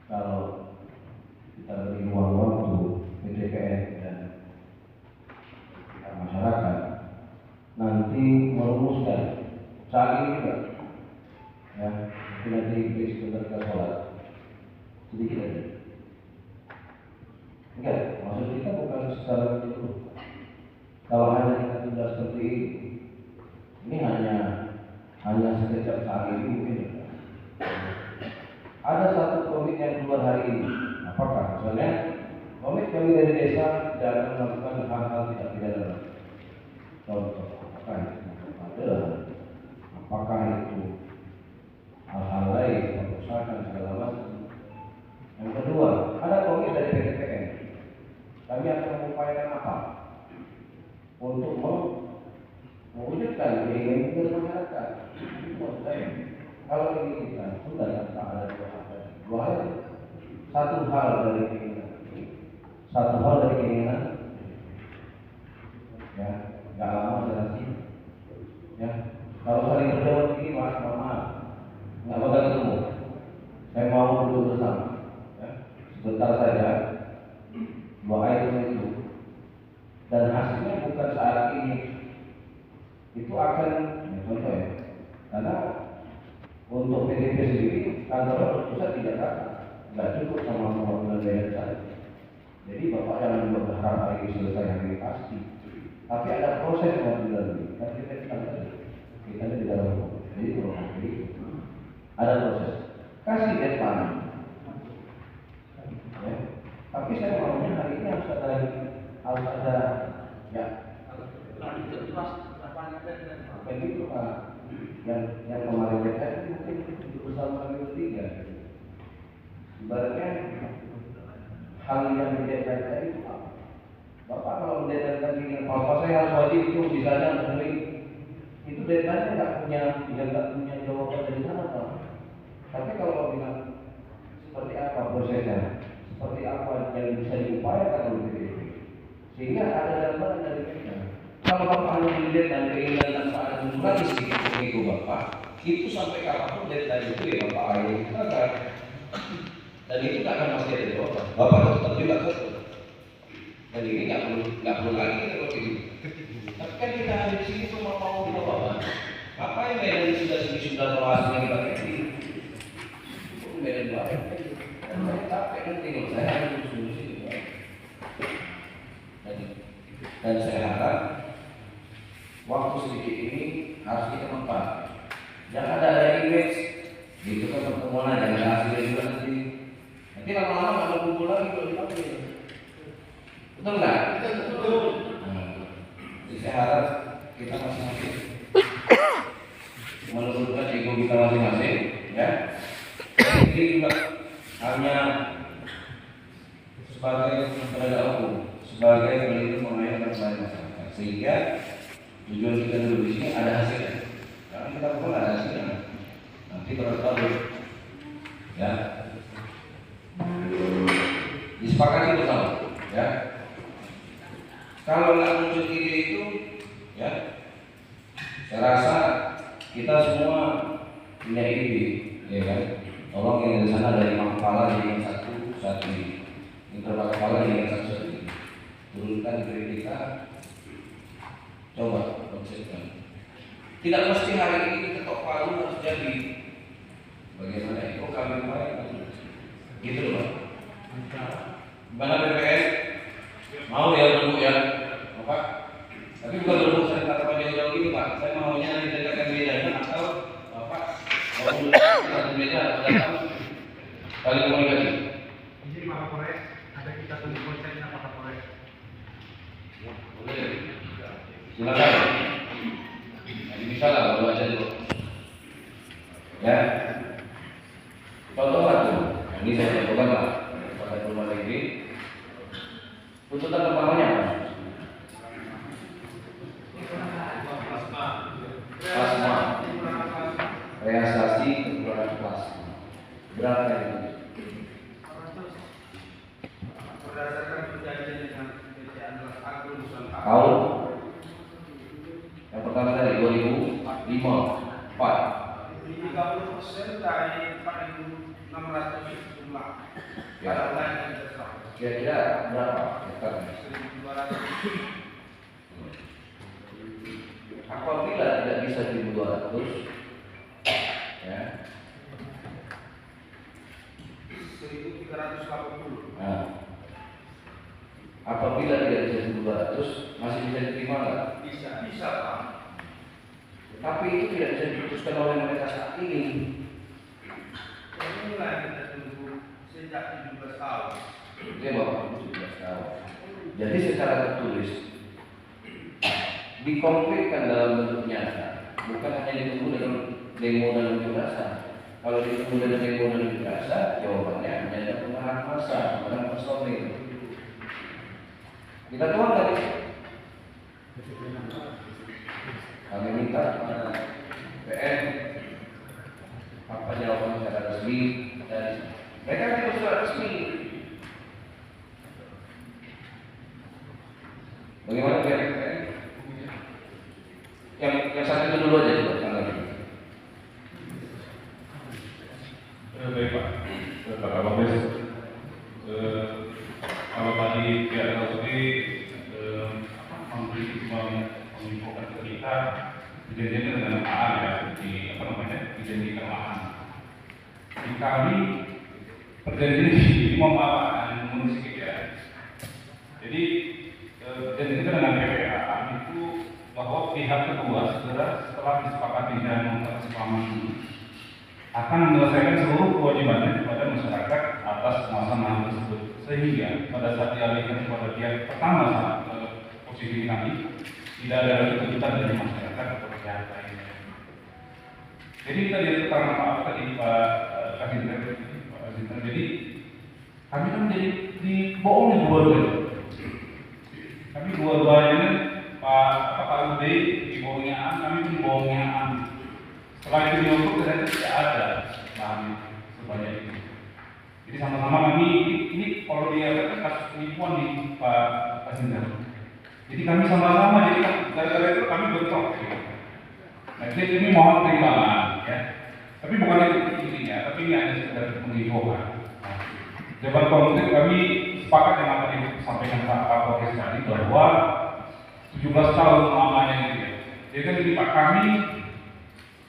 kalau kita beri ruang waktu PDPN dan masyarakat nanti merumuskan saat ini juga, ya, nanti sebentar kita sholat sedikit aja. Enggak, maksud kita bukan secara itu. Kalau hanya kita tunda seperti ini hanya sekejap saat ini mungkin. Ada satu komit yang keluar hari ini. Apakah? Misalnya komit kami dari desa tidak akan melakukan hal-hal tidak pidana. Contoh, apakah itu hal-hal lain, perusahaan segala macam. Yang kedua, ada komit dari PDPN. Kami akan mengupayakan apa? Untuk mewujudkan keinginan dari masyarakat. Kalau ini kita sudah tak ada dua hal. Satu hal dari keinginan, ya, nggak lama jelas. Ya, kalau saling berjauh ini maaf, nggak bakal ketemu. Saya mau duduk bersama, ya, sebentar saja, dua itu, dan hasilnya bukan saat ini. Itu akan, ya, contoh ya, karena untuk PDP sendiri kantor pusat tidak ada, nggak cukup sama pembangunan daerah saja. Jadi Bapak jangan juga berharap hari ini selesai hari ini pasti. Tapi ada proses yang harus dilalui. Kan kita di dalam, jadi ada proses. Kasih deadline. Ya. Tapi saya maunya hari ini harus ada ya. Begitu Pak. Yang kemarin kita mungkin bersama kami bertiga. Ibaratnya hal yang dideadline itu apa? Bapak kalau mendeadline dengan apa saya harus wajib itu sisanya harus itu deadline nggak punya jawaban dari sana Pak. Tapi kalau bilang seperti apa prosesnya, seperti apa yang bisa diupayakan oleh PDP, sehingga ada gambaran dari kita. Kalau Bapak hanya melihat dan keinginan tanpa ada mengurangi sedikit ego Bapak, itu sampai kapanpun deadline itu ya Bapak ayo kita kan. Dan itu tak akan pasti ada jawaban. Bapak tetap juga betul. Dan ini nggak perlu lagi kalau gitu. Tapi kan kita ada di sini cuma mau kita Bapak. Apa yang Medan sudah hasilnya kita kasih? Medan baik. Dan saya capek nanti kalau saya harus solusi. Dan saya harap waktu sedikit ini harus kita manfaatkan. Jangan ada image gitu kan pertemuan aja ada hasilnya juga nanti. Nanti lama-lama ada kumpul lagi kalau dipanggil. Betul nggak? Betul. Jadi saya harap kita masing-masing menurunkan ego kita masing-masing, ya. Ini juga hanya sebagai penegak hukum, sebagai pelindung mengayomi masyarakat, sehingga tujuan kita dulu di sini ada hasilnya. Karena kita pun ada hasilnya. Nanti berapa ya? Disepakati bersama, ya. Kalau nggak muncul ide itu, ya, saya rasa kita semua punya ide, ya kan? Tolong yang dari sana dari kepala jadi yang satu ini, interval kepala jadi yang satu ini. Turunkan dari kita, coba konsepkan. Tidak mesti hari ini kita ketok palu harus jadi. Bagaimana itu kami baik, gitu loh Pak. Gimana BPN? Mau ya dulu ya, Pak. Tapi bukan dulu saya kata jauh-jauh ini Pak. Saya maunya nanti dekatkan bedanya atau Bapak mau dulu satu beda pada tahun kali komunikasi. Izin Pak Kapolres, ada kita tunggu konsepnya Pak Kapolres. Boleh. Silakan. Jadi bisa lah kalau aja dulu. Ya, contoh satu, yang ini saya contohkan lah pada rumah negeri. Tuntutan pertamanya apa? Plasma, realisasi kekurangan plasma. Berapa yang itu? Berdasarkan perjanjian dengan PT Andalas Agro Nusantara. Tahun yang pertama tadi 2005, 4. 30% dari 4.600 jumlah. Ya. Kira-kira berapa hektarnya? 1.200. Apabila tidak bisa 1.200, ya, 1.380. nah, apabila tidak bisa 1.200 masih bisa diterima nggak? Bisa Pak. Tapi itu tidak bisa diputuskan oleh mereka saat ini. Inilah yang kita tunggu sejak 17 tahun. Dia bapak 17 tahun. Jadi secara tertulis dikonkretkan dalam bentuk nyata, bukan hanya ditunggu dalam demo dan unjuk rasa. Kalau ditunggu dalam demo dan unjuk rasa, jawabannya hanya ada pengarahan massa, pengarahan personil. Kita tuang tadi. Kami minta kepada PN apa jawaban secara resmi dari mereka itu sudah resmi. Bagaimana PN? Yang satu itu dulu aja coba tanggapi. Baik Pak, Pak Kapolres. Kalau tadi pihak LSD menginfokan ke kita perjanjiannya dengan lahan ya, dijanjikan lahan. Di kami perjanjian ini mau munisi ya. Jadi perjanjian kita dengan PPA itu bahwa pihak kedua setelah disepakati dan mempersepahaman akan menyelesaikan seluruh kewajibannya kepada masyarakat atas masalah tersebut, sehingga pada saat dialihkan kepada pihak pertama saat posisi kami tidak ada kejutan dari masyarakat atau pihak lainnya. Jadi tadi keterangan Pak tadi Pak Kasinter, jadi kami kan jadi dibohongin dua-duanya. Kami dua-duanya Pak Ude dibohongnya kami pun dibohongnya Setelah itu diukur ternyata tidak ada bahan sebanyak itu. Jadi sama-sama kami ini kalau dia kasus penipuan di Pak Kasinter. Jadi kami sama-sama jadi gara-gara itu kami bentrok. Nah ini mohon pertimbangan ya. Tapi bukan itu intinya, tapi ini hanya sekedar penginfoan. Jawaban konkret kami sepakat dengan apa yang disampaikan Pak Kapolres tadi bahwa 17 tahun lamanya ini ya. Jadi kan ini Pak kami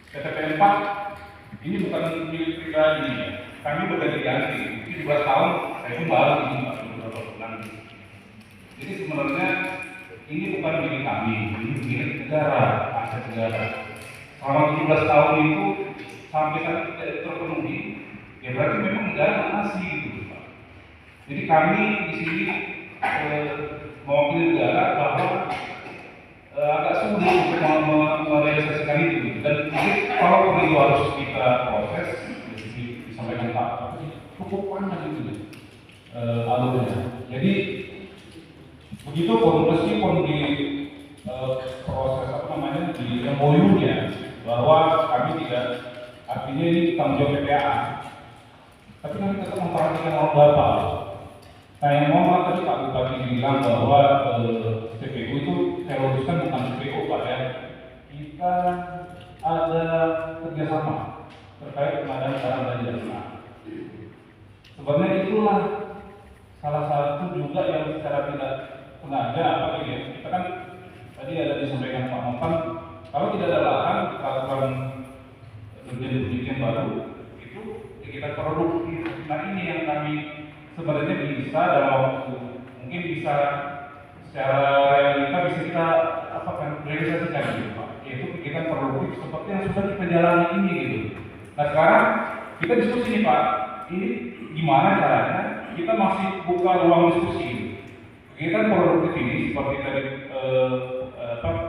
KTP 4 ini bukan milik pribadi ya. Kami berganti-ganti. Ini 17 tahun saya pun baru ini Pak beberapa bulan. Jadi sebenarnya ini bukan milik kami, ini milik negara, aset negara. Selama 17 tahun itu sampai saat tidak terpenuhi, ya berarti memang negara masih gitu Pak. Jadi kami di sini mewakili negara bahwa agak sulit untuk merealisasikan itu. Dan mungkin kalau perlu harus kita proses, disampaikan Pak, cukup panjang itu alurnya. Jadi begitu pun meskipun di proses apa namanya di MOU-nya bahwa kami tidak artinya ini tanggung jawab PPA, tapi kami tetap memperhatikan orang Bapak. Nah yang ngomong tadi Pak Bupati bilang bahwa CPO itu saya luruskan bukan CPO Pak ya. Kita ada kerjasama terkait pengadaan barang dan jasa. Sebenarnya itulah salah satu juga yang secara tidak sengaja apa ya. Kita kan tadi ada disampaikan Pak Mopan, kalau tidak ada lahan peraturan pendidikan baru itu kita produksi. Nah ini yang kami sebenarnya bisa dalam waktu mungkin bisa secara realita bisa kita apa kan realisasikan gitu Pak, yaitu kegiatan produktif seperti yang sudah kita jalani ini gitu. Nah sekarang kita diskusi nih Pak, ini gimana caranya kita masih buka ruang diskusi gitu. Kegiatan produktif ini seperti tadi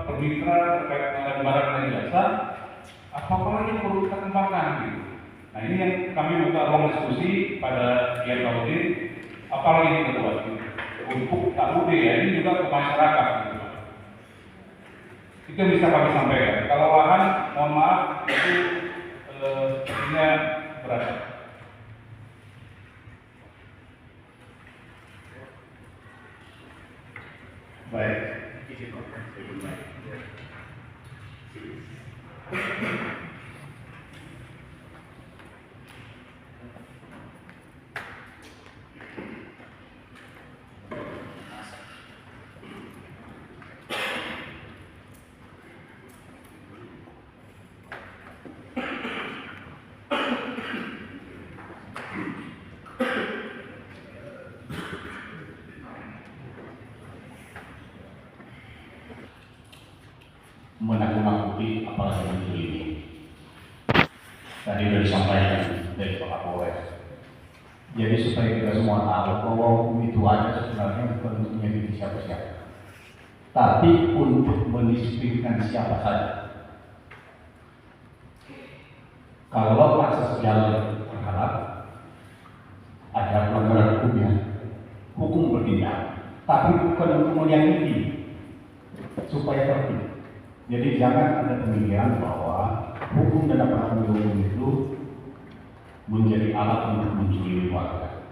bermitra terkait dengan barang dan jasa apa lagi yang perlu kita kembangkan gitu. Nah ini yang kami buka ruang diskusi pada IRKUD, apalagi yang kita buat gitu. Untuk KUD ya, ini juga ke masyarakat gitu. Itu yang bisa kami sampaikan. Kalau lahan, mohon maaf, itu sepertinya berat. Baik. menakut-nakuti apalagi muncul ini. Tadi sudah disampaikan dari Pak Kapolres. Jadi supaya kita semua tahu bahwa hukum itu ada sebenarnya bukan untuk menyakiti siapa-siapa, tapi untuk mendisiplinkan siapa saja. Kalau akses jalan terhalang, ada pelanggaran hukumnya, hukum bertindak, tapi bukan untuk menyakiti supaya tertib. Jadi jangan ada pemikiran bahwa hukum dan aparat hukum itu menjadi alat untuk mencuri warga.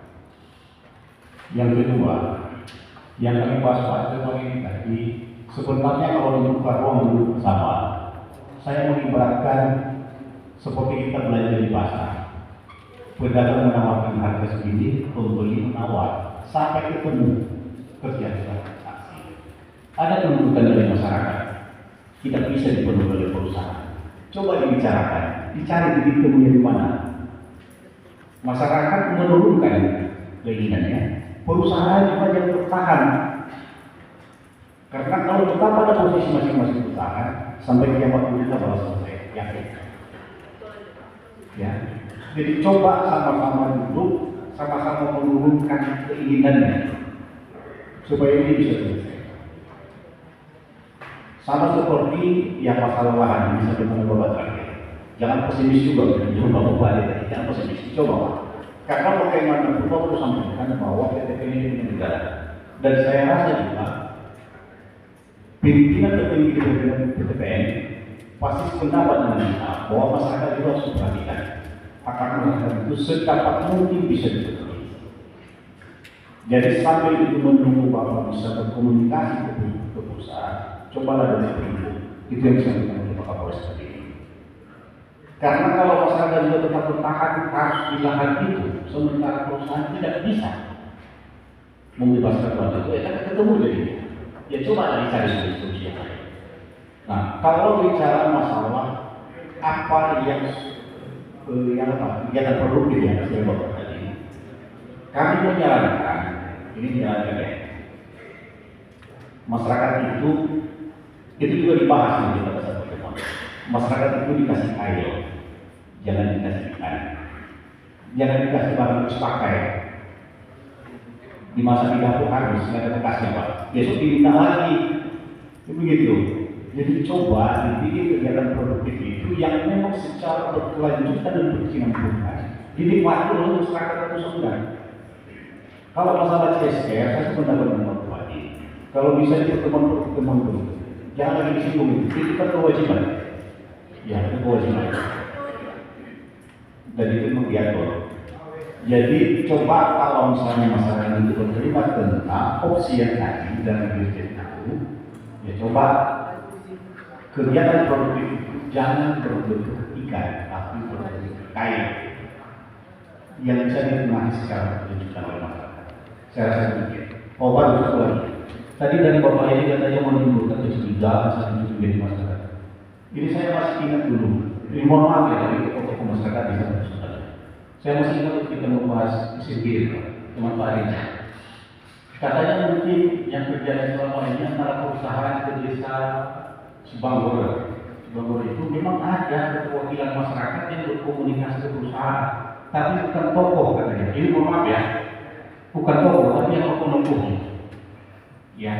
Yang kedua, yang kami bahas ini tadi, sebenarnya kalau membuka ruang dulu bersama, saya mengibaratkan seperti kita belanja di pasar. Pedagang menawarkan harga segini, pembeli menawar, sampai ketemu terjadi transaksi. Ada tuntutan dari masyarakat, kita bisa dipenuhi oleh perusahaan. Coba dibicarakan, dicari titik temunya di mana. Masyarakat menurunkan keinginannya, perusahaan juga yang bertahan. Karena kalau tetap pada posisi masing-masing perusahaan, sampai kiamat dunia baru selesai, yakin. Ya, jadi coba sama-sama duduk, sama-sama menurunkan keinginannya, supaya ini bisa selesai. Sama seperti yang masalah lahan bisa dibawa terakhir. Jangan pesimis juga, jangan balik, jangan pesimis. Coba, karena bagaimanapun Bapak harus sampaikan bahwa PTP ini punya negara. Dan saya rasa juga pimpinan tertinggi di PTPN pasti sependapat dengan kita bahwa masyarakat juga harus diperhatikan. Akan masyarakat itu sedapat mungkin bisa dipenuhi. Jadi sambil itu menunggu Bapak bisa berkomunikasi ke perusahaan, cobalah dari itu yang bisa kita Pak Kapolres tadi. Karena kalau masyarakat juga tetap bertahan harus di lahan itu, sementara perusahaan tidak bisa membebaskan waktu itu, kita ketemu jadi. Ya coba dicari solusi yang lain. Nah, kalau bicara masalah apa yang kegiatan produktif yang saya bawa tadi, kami menyarankan ini tidak ada masyarakat itu juga dibahas di pada saat pertemuan. Masyarakat itu dikasih air, jangan dikasih ikan, jangan dikasih barang terus pakai. Di masa di dapur habis, nggak ada bekasnya Pak. Besok diminta lagi, begitu. Jadi coba dibikin kegiatan produktif itu yang memang secara berkelanjutan dan berkesinambungan. Dinikmati oleh masyarakat atau sebulan. Kalau masalah CSR, saya sebenarnya dengan Pak Bupati. Kalau bisa di pertemuan dulu. Jangan lagi disinggung itu kan kewajiban. Ya, itu kewajiban. Dan itu mengatur. Jadi coba kalau misalnya masyarakat itu berterima tentang opsi yang tadi dan dirjen itu, ya coba kegiatan produktif itu jangan berbentuk ikan, tapi berbentuk kain yang bisa dinikmati secara berkelanjutan oleh masyarakat. Saya rasa demikian. Oh, baru satu lagi. Tadi dari Bapak ini katanya menimbulkan kecurigaan saat itu di masyarakat. Ini saya masih ingat dulu. Ini mohon maaf ya dari tokoh masyarakat di sana. Saya masih ingat kita membahas sipil teman Pak Arina. Katanya mungkin yang terjadi selama ini antara perusahaan ke desa Sebanggor. Sebanggor itu memang ada perwakilan masyarakat yang berkomunikasi ke perusahaan, tapi bukan tokoh katanya. Ini mohon maaf ya, bukan tokoh, tapi yang tokoh-tokohnya. Ya,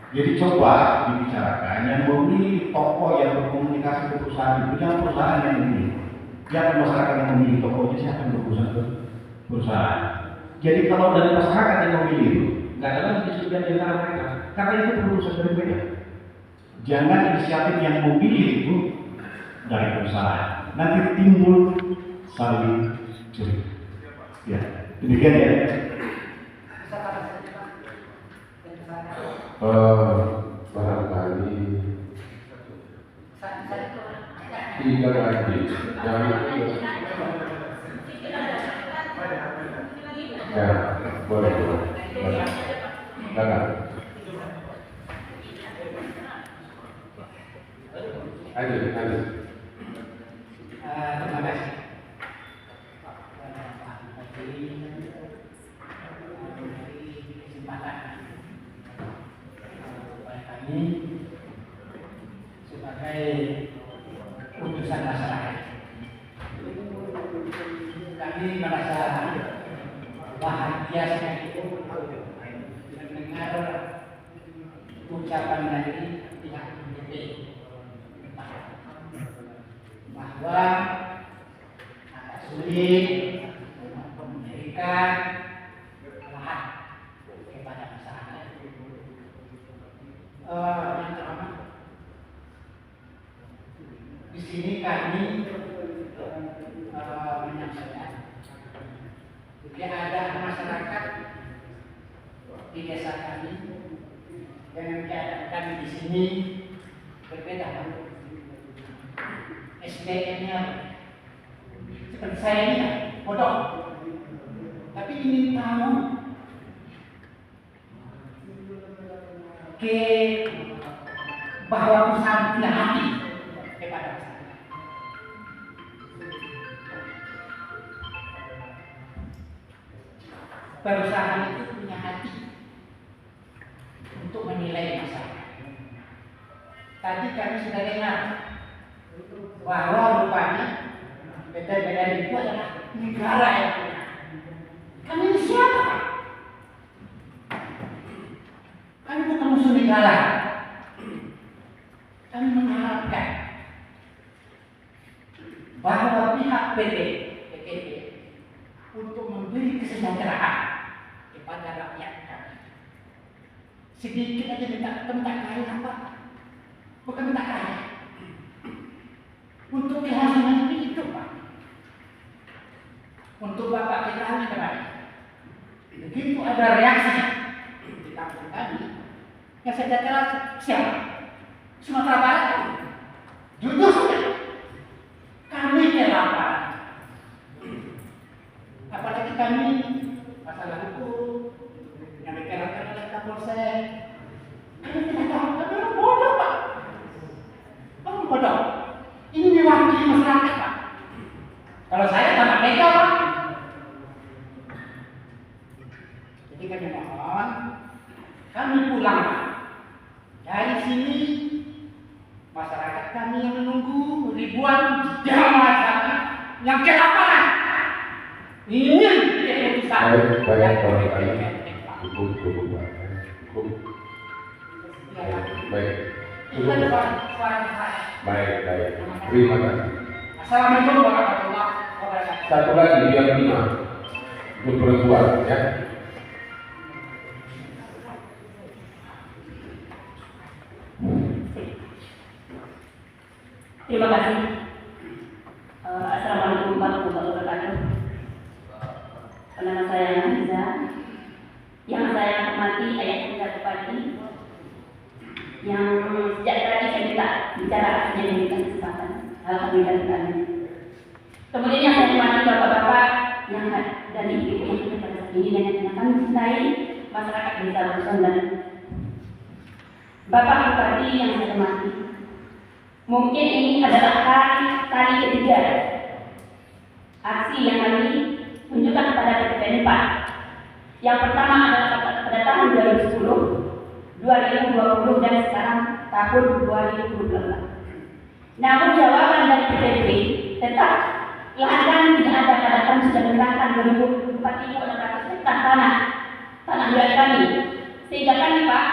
Jadi coba dibicarakan yang memilih tokoh yang berkomunikasi ke perusahaan itu jangan perusahaan yang memilih. Jangan masyarakat yang memilih tokohnya, siapa yang berurusan ke perusahaan. Jadi kalau dari masyarakat yang memilih itu, nggak ada lagi diskusi di antara mereka, karena itu berurusan dari mereka. Jangan inisiatif yang memilih itu dari perusahaan. Nanti timbul saling curi. Ya, demikian ya. Barangkali tidak lagi ya boleh silakan ayo terima kasih kami sebagai utusan masyarakat. Kami merasa bahagia sekali mendengar ucapan dari pihak BPT bahwa agak sulit memberikan lahan kepada masyarakat. Yang pertama, di sini kami menyampaikan jika ada masyarakat di desa kami dengan keadaan kami di sini berbeda. SDM-nya seperti saya ini bodoh, tapi ingin tahu bahwa perusahaan punya hati kepada masyarakat. Perusahaan itu punya hati untuk menilai masyarakat. Tadi kami sudah dengar bahwa rupanya PT itu adalah negara yang punya. Kami ini siapa? Kami bukan musuh negara. Kami mengharapkan bahwa pihak PT untuk memberi kesejahteraan kepada rakyat kami. Sedikit aja minta kaya apa? Bukan minta kaya. Untuk kehasilan itu, Pak. Untuk Bapak kita kemarin. Begitu ada reaksi di kampung kami, yang sejahtera siapa? Sumatera Barat. Jujur saja, kami kelaparan. Apalagi kami masalah hukum yang diterapkan oleh Kapolsek. Kami tidak tahu, kami orang bodoh, Pak. Kamu bodoh. Ini mewakili masyarakat, Pak. Kalau saya tambah mega, Pak. Jadi kami mohon, kami pulang, Pak. Dari sini masyarakat kami yang menunggu ribuan jamaah kami yang kelaparan. Ini keputusan. Baik, baik. Terima kasih. Assalamualaikum warahmatullahi wabarakatuh. Satu lagi yang 5 untuk perempuan ya. Terima kasih. Assalamualaikum warahmatullahi wabarakatuh. Nama saya Nisa. Yang saya hormati ayah kita Bupati, yang sejak tadi saya minta bicara artinya memberikan kesempatan. Alhamdulillah kami. Kemudian yang saya hormati bapak-bapak yang dari ibu yang kita pada saat ini dan yang kami cintai masyarakat desa Rusun dan Bapak Bupati yang saya hormati. Mungkin ini adalah kali ketiga aksi yang kami tunjukkan kepada PTPN Pak. Yang pertama adalah pada tahun 2010, 2020 dan sekarang tahun 2024. Namun jawaban dari PTP tetap lahan tidak ada pada kami sudah menerangkan 24.600 hektar tanah wilayah kami. Sehingga kami Pak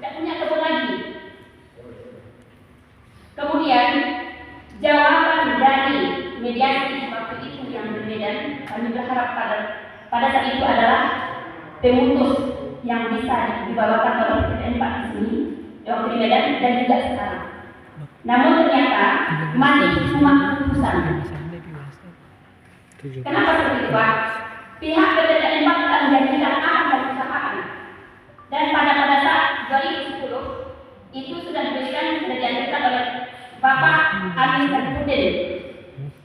tidak punya kebun lagi. Kemudian jawaban dari mediasi waktu itu yang berbeda, kami berharap pada saat itu adalah pemutus yang bisa dibawakan oleh PPN Pak di sini, waktu di Medan dan juga sekarang. Namun ternyata masih cuma keputusan. Kenapa seperti itu, Pak? Pihak PPN Pak telah menjanjikan akan berusahaan. Dan pada saat 2010 itu sudah dijanjikan oleh Bapak Amin Saifuddin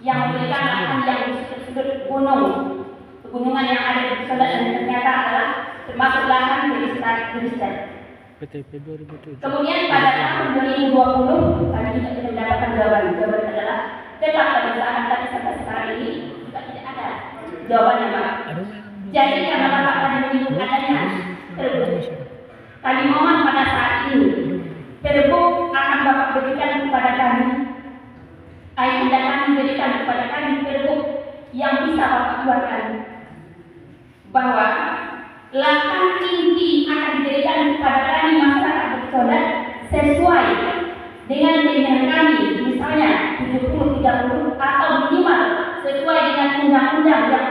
yang memberikan lahan yang disebut gunung, pegunungan yang ada di Solo dan ternyata adalah termasuk lahan Geristan. Kemudian pada tahun 2020 kami juga tidak mendapatkan jawaban. Jawaban adalah tetap pada saat tadi sampai sekarang ini juga tidak ada jawabannya, Pak. Jadi karena Bapak tadi menyebut adanya Pergub, kami mohon pada saat ini Pergub akan Bapak berikan kepada kami, ayahanda kami berikan kepada kami Pergub yang bisa Bapak keluarkan bahwa lahan inti akan diberikan kepada kami masyarakat bersaudara sesuai dengan keinginan kami, misalnya 70-30 atau minimal sesuai dengan undang-undang yang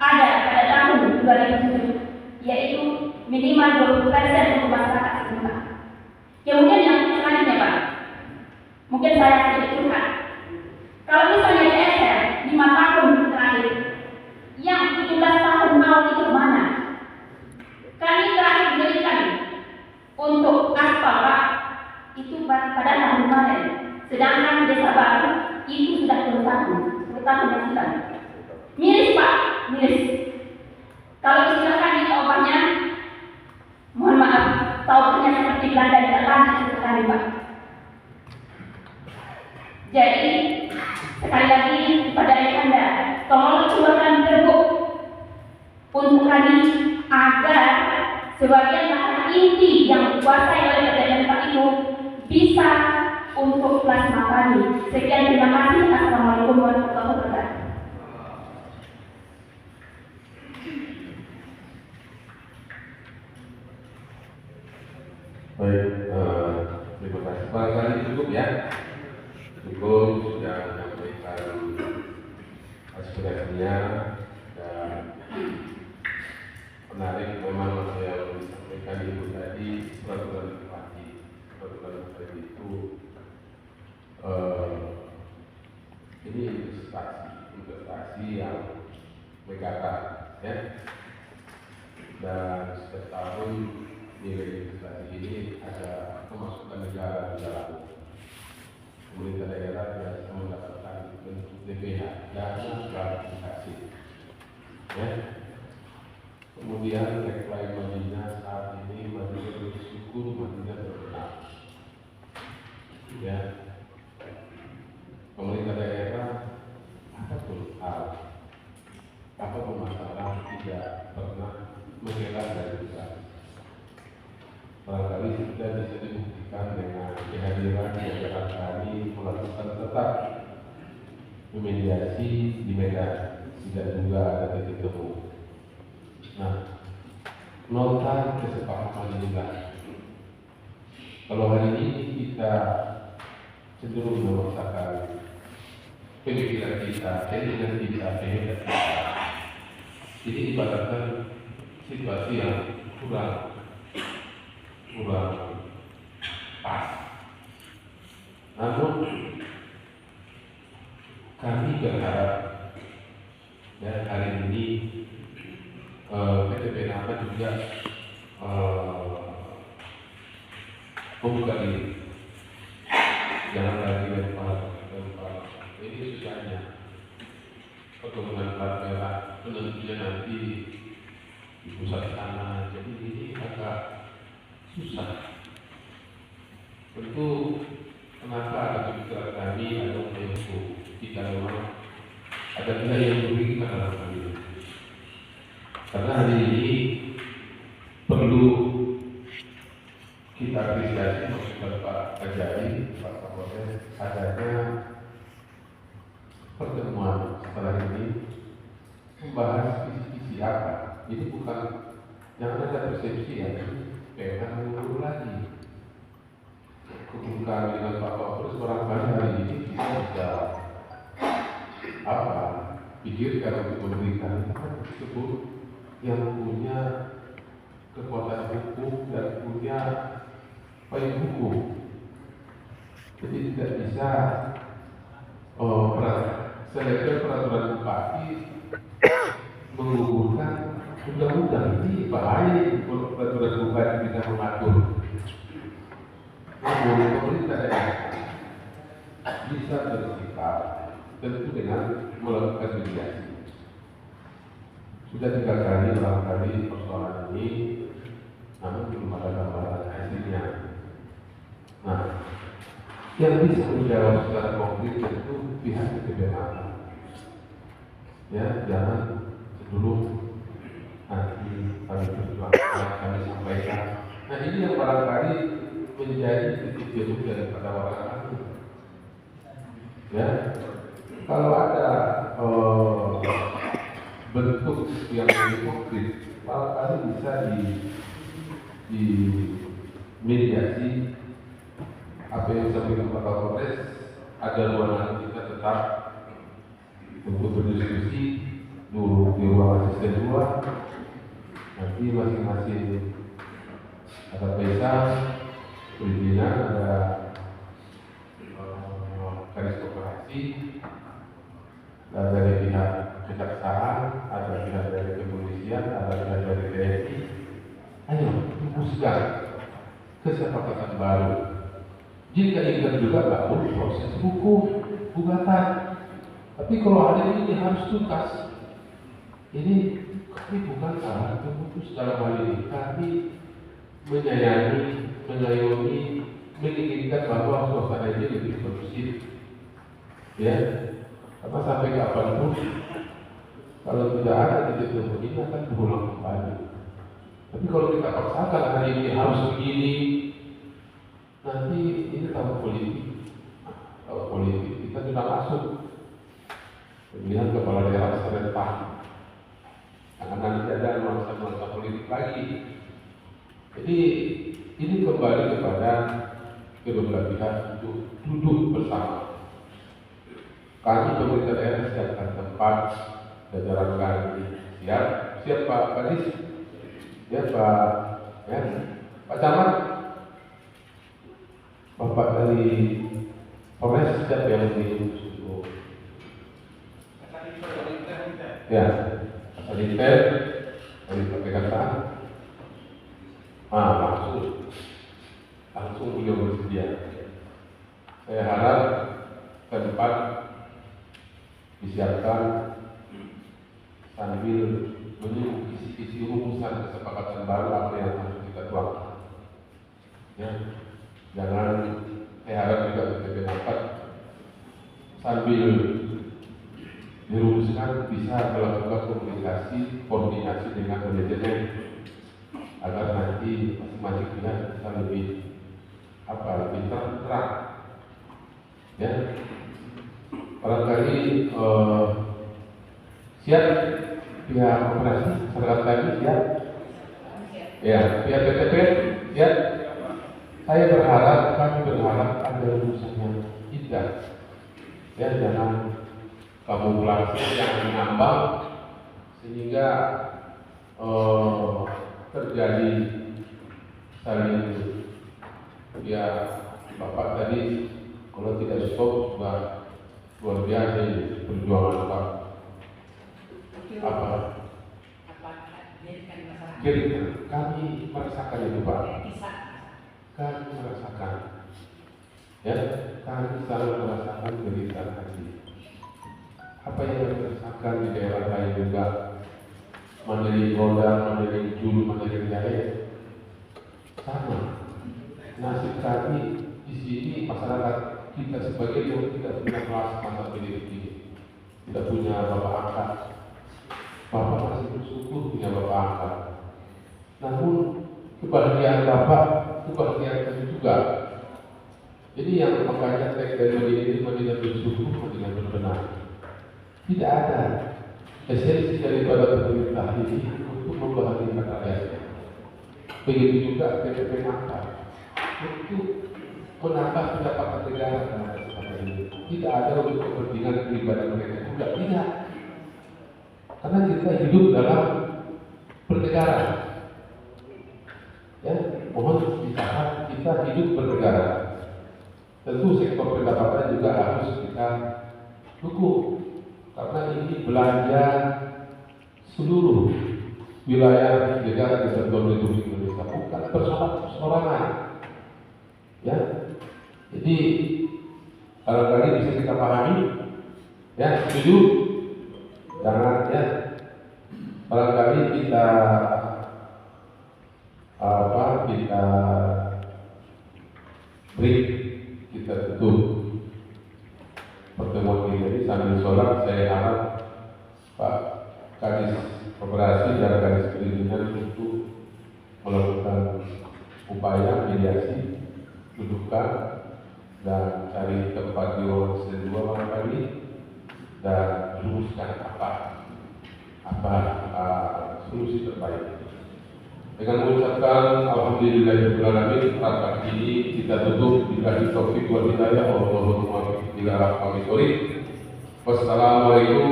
ada pada tahun 2007, yaitu minimal 20% untuk masyarakat setempat. Kemudian yang selanjutnya, Pak, mungkin saya sedikit curhat. Kalau misalnya DSR 5 tahun terakhir, yang 17 tahun mau itu mana? Kami terakhir berikan untuk aspal, Pak, itu pada tahun kemarin. Sedangkan desa baru itu sudah 10 tahun yang sudah. Miris, Pak, miris. Kalau istilahkan di taubahnya, mohon maaf, taubahnya seperti Belanda tidak lanjut sekali, Pak. Jadi sekali lagi kepada ayahanda, tolong keluarkan Pergub untuk kami agar sebagian lahan inti yang dikuasai oleh PPN Pak itu bisa untuk plasma kami. Sekian, terima kasih. Assalamualaikum warahmatullahi wabarakatuh. Baik, terima kasih. Barangkali cukup ya. Cukup sudah menyampaikan aspirasinya dan menarik memang yang disampaikan Ibu tadi peraturan bupati. Peraturan bupati itu ini investasi yang megatan ya. Dan setiap tahun nilai investasi ini ada pemasukan negara di dalam. Pemerintah daerah biasa mendapatkan bentuk DPH, dana gratifikasi. Ya. Kemudian tagline Madinah saat ini Madinah bersyukur, Madinah berbenah. Ya. Pemerintah daerah apapun hal, apapun masalah tidak pernah mengelak dari kita. Barangkali sudah bisa dibuktikan dengan kehadiran yang kami melakukan tetap memediasi di Medan, tidak juga ada titik temu. Nah, nota kesepahaman inilah. Kalau hari ini kita cenderung memaksakan pemikiran kita, keinginan kita, kehendak kita, ini ibaratkan situasi yang kurang pas. Namun kami berharap ya hari ini PT PNAPA juga membuka diri. Jangan lagi lempar. Ini susahnya pertemuan partai penentunya nanti di pusat sana. Jadi ini agak susah. Tentu kenapa ada pemikiran kami ada UNESCO jika memang ada pihak yang merugikan dalam hal ini. Karena hari ini perlu kita apresiasi maksud Pak Kajari, Pak Kapolres, adanya pertemuan setelah ini membahas visi-visi apa. Ini bukan, jangan ada persepsi ya, pengen mengulang lagi. kebukaan dengan Pak Kapolres, barangkali hari ini kita bisa pikirkan untuk memberikan tersebut yang punya kekuatan hukum dan punya payung hukum. Jadi tidak bisa selebihnya peraturan bupati menggugurkan undang-undang. Ini bahaya kalau peraturan bupati bisa mengatur. Namun pemerintah daerah bisa bersikap tentu dengan melakukan mediasi. Sudah 3 kali barangkali persoalan ini, namun belum ada gambaran hasilnya. Nah, yang bisa menjawab secara konkret tentu pihak BPPA. Ya, jangan sebelum nanti kami perjuangkan, kami sampaikan. Nah, ini yang barangkali menjadi titik jenuh daripada orang-orang. Ya, kalau ada bentuk yang konkret, barangkali bisa di mediasi. Apa yang disampaikan Pak Kapolres, ada ruangan kita tetap untuk berdiskusi di ruang asisten 2. Nanti masing-masing ada pesa, perizinan, ada garis koperasi, ada dari pihak kejaksaan, ada pihak dari kepolisian, ada pihak dari TNI. Ayo rumuskan kesepakatan baru. Jika ingin juga bangun proses hukum gugatan. Tapi kalau ada ini harus tuntas. Ini kami bukan salah pemutus dalam hal ini. Kami menyayangi, mengayomi, menginginkan bahwa suasana ini lebih kondusif. Ya, karena sampai kapanpun kalau tidak ada titik temu ini akan berulang kembali. Tapi kalau kita paksakan hari ini harus begini, nanti ini tahun politik. Tahun politik kita sudah masuk pemilihan kepala daerah serentak. Karena nanti ada nuansa-nuansa politik lagi. Jadi ini kembali kepada kedua belah pihak untuk duduk bersama. Kami pemerintah daerah siapkan tempat, jajaran kami siap Pak Kadis, siap Pak, ya, Pak Camat. Bapak dari Polres siapa yang diusul? Ya, Salinter dari PKK. Langsung beliau bersedia. Saya harap tempat disiapkan sambil menunggu kisi-kisi rumusan kesepakatan baru apa yang harus kita tuangkan. Ya. Jangan, saya harap juga BPP 4 sambil dirumuskan bisa melakukan komunikasi, koordinasi dengan manajemen agar nanti masing-masing pihak bisa lebih terang. Ya, barangkali siap pihak operasi serta kami siap. Ya, pihak BPP siap. Kami berharap ada rumusan yang indah. Ya, jangan kamuflase yang mengambang sehingga terjadi saling, ya, Bapak tadi kalau tidak stop sudah luar biasa ini perjuangan Pak. Jadi kami merasakan itu Pak. Kami merasakan, ya, kami selalu merasakan penderitaan hati. Apa yang dirasakan di daerah lain juga, Mandiri Gondang, Mandiri Julu, Mandiri Jaya, sama. Nasib kami di sini masyarakat kita sebagai yang tidak punya kelas masa pendidik ini, tidak punya bapak angkat. Bapak masih bersyukur punya bapak angkat. Namun kebahagiaan bapak, kebahagiaan kami juga. Jadi yang makanya teks dari Madinah bersyukur, Madinah berbenah. Tidak ada esensi daripada pemerintah ini untuk membahagiakan rakyat. Begitu juga PPP Angkat untuk menambah pendapatan negara dalam kesempatan ini. Tidak ada untuk kepentingan pribadi mereka juga, tidak. Karena kita hidup dalam bernegara. Ya, mohon dicatat, kita hidup bernegara. Tentu sektor pendapatan juga harus kita dukung, karena ini belanja seluruh wilayah negara kesatuan Republik Indonesia, bukan persoalan. Ya, jadi barangkali bisa kita pahami, ya, setuju? Jangan, ya, barangkali kita break, kita tutup pertemuan ini sambil sholat. Saya harap Pak Kadis Koperasi dan Kadis Perizinan untuk melakukan upaya mediasi, dudukkan dan cari tempat di ruang kedua barangkali dan rumuskan apa solusi terbaik. Dengan mengucapkan alhamdulillahirobbilalamin, rapat ini kita tutup dikasih taufik wal hidayah Allahumma muwaffiq ila aqwamit thoriq. Wassalamualaikum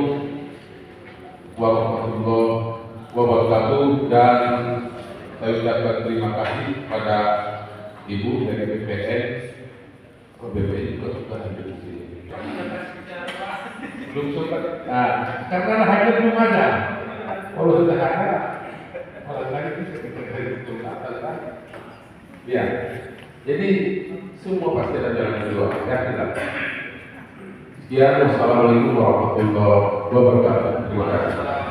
warahmatullahi wabarakatuh, dan saya ucapkan terima kasih pada Ibu dari BPN. BPN juga sudah hadir di sini. Belum sempat, karena hadir belum ada. Kalau sudah ada, barangkali itu ya, jadi semua pasti ada jalan kedua. Ya, tidak. Sekian, wassalamualaikum warahmatullahi wabarakatuh. Terima kasih.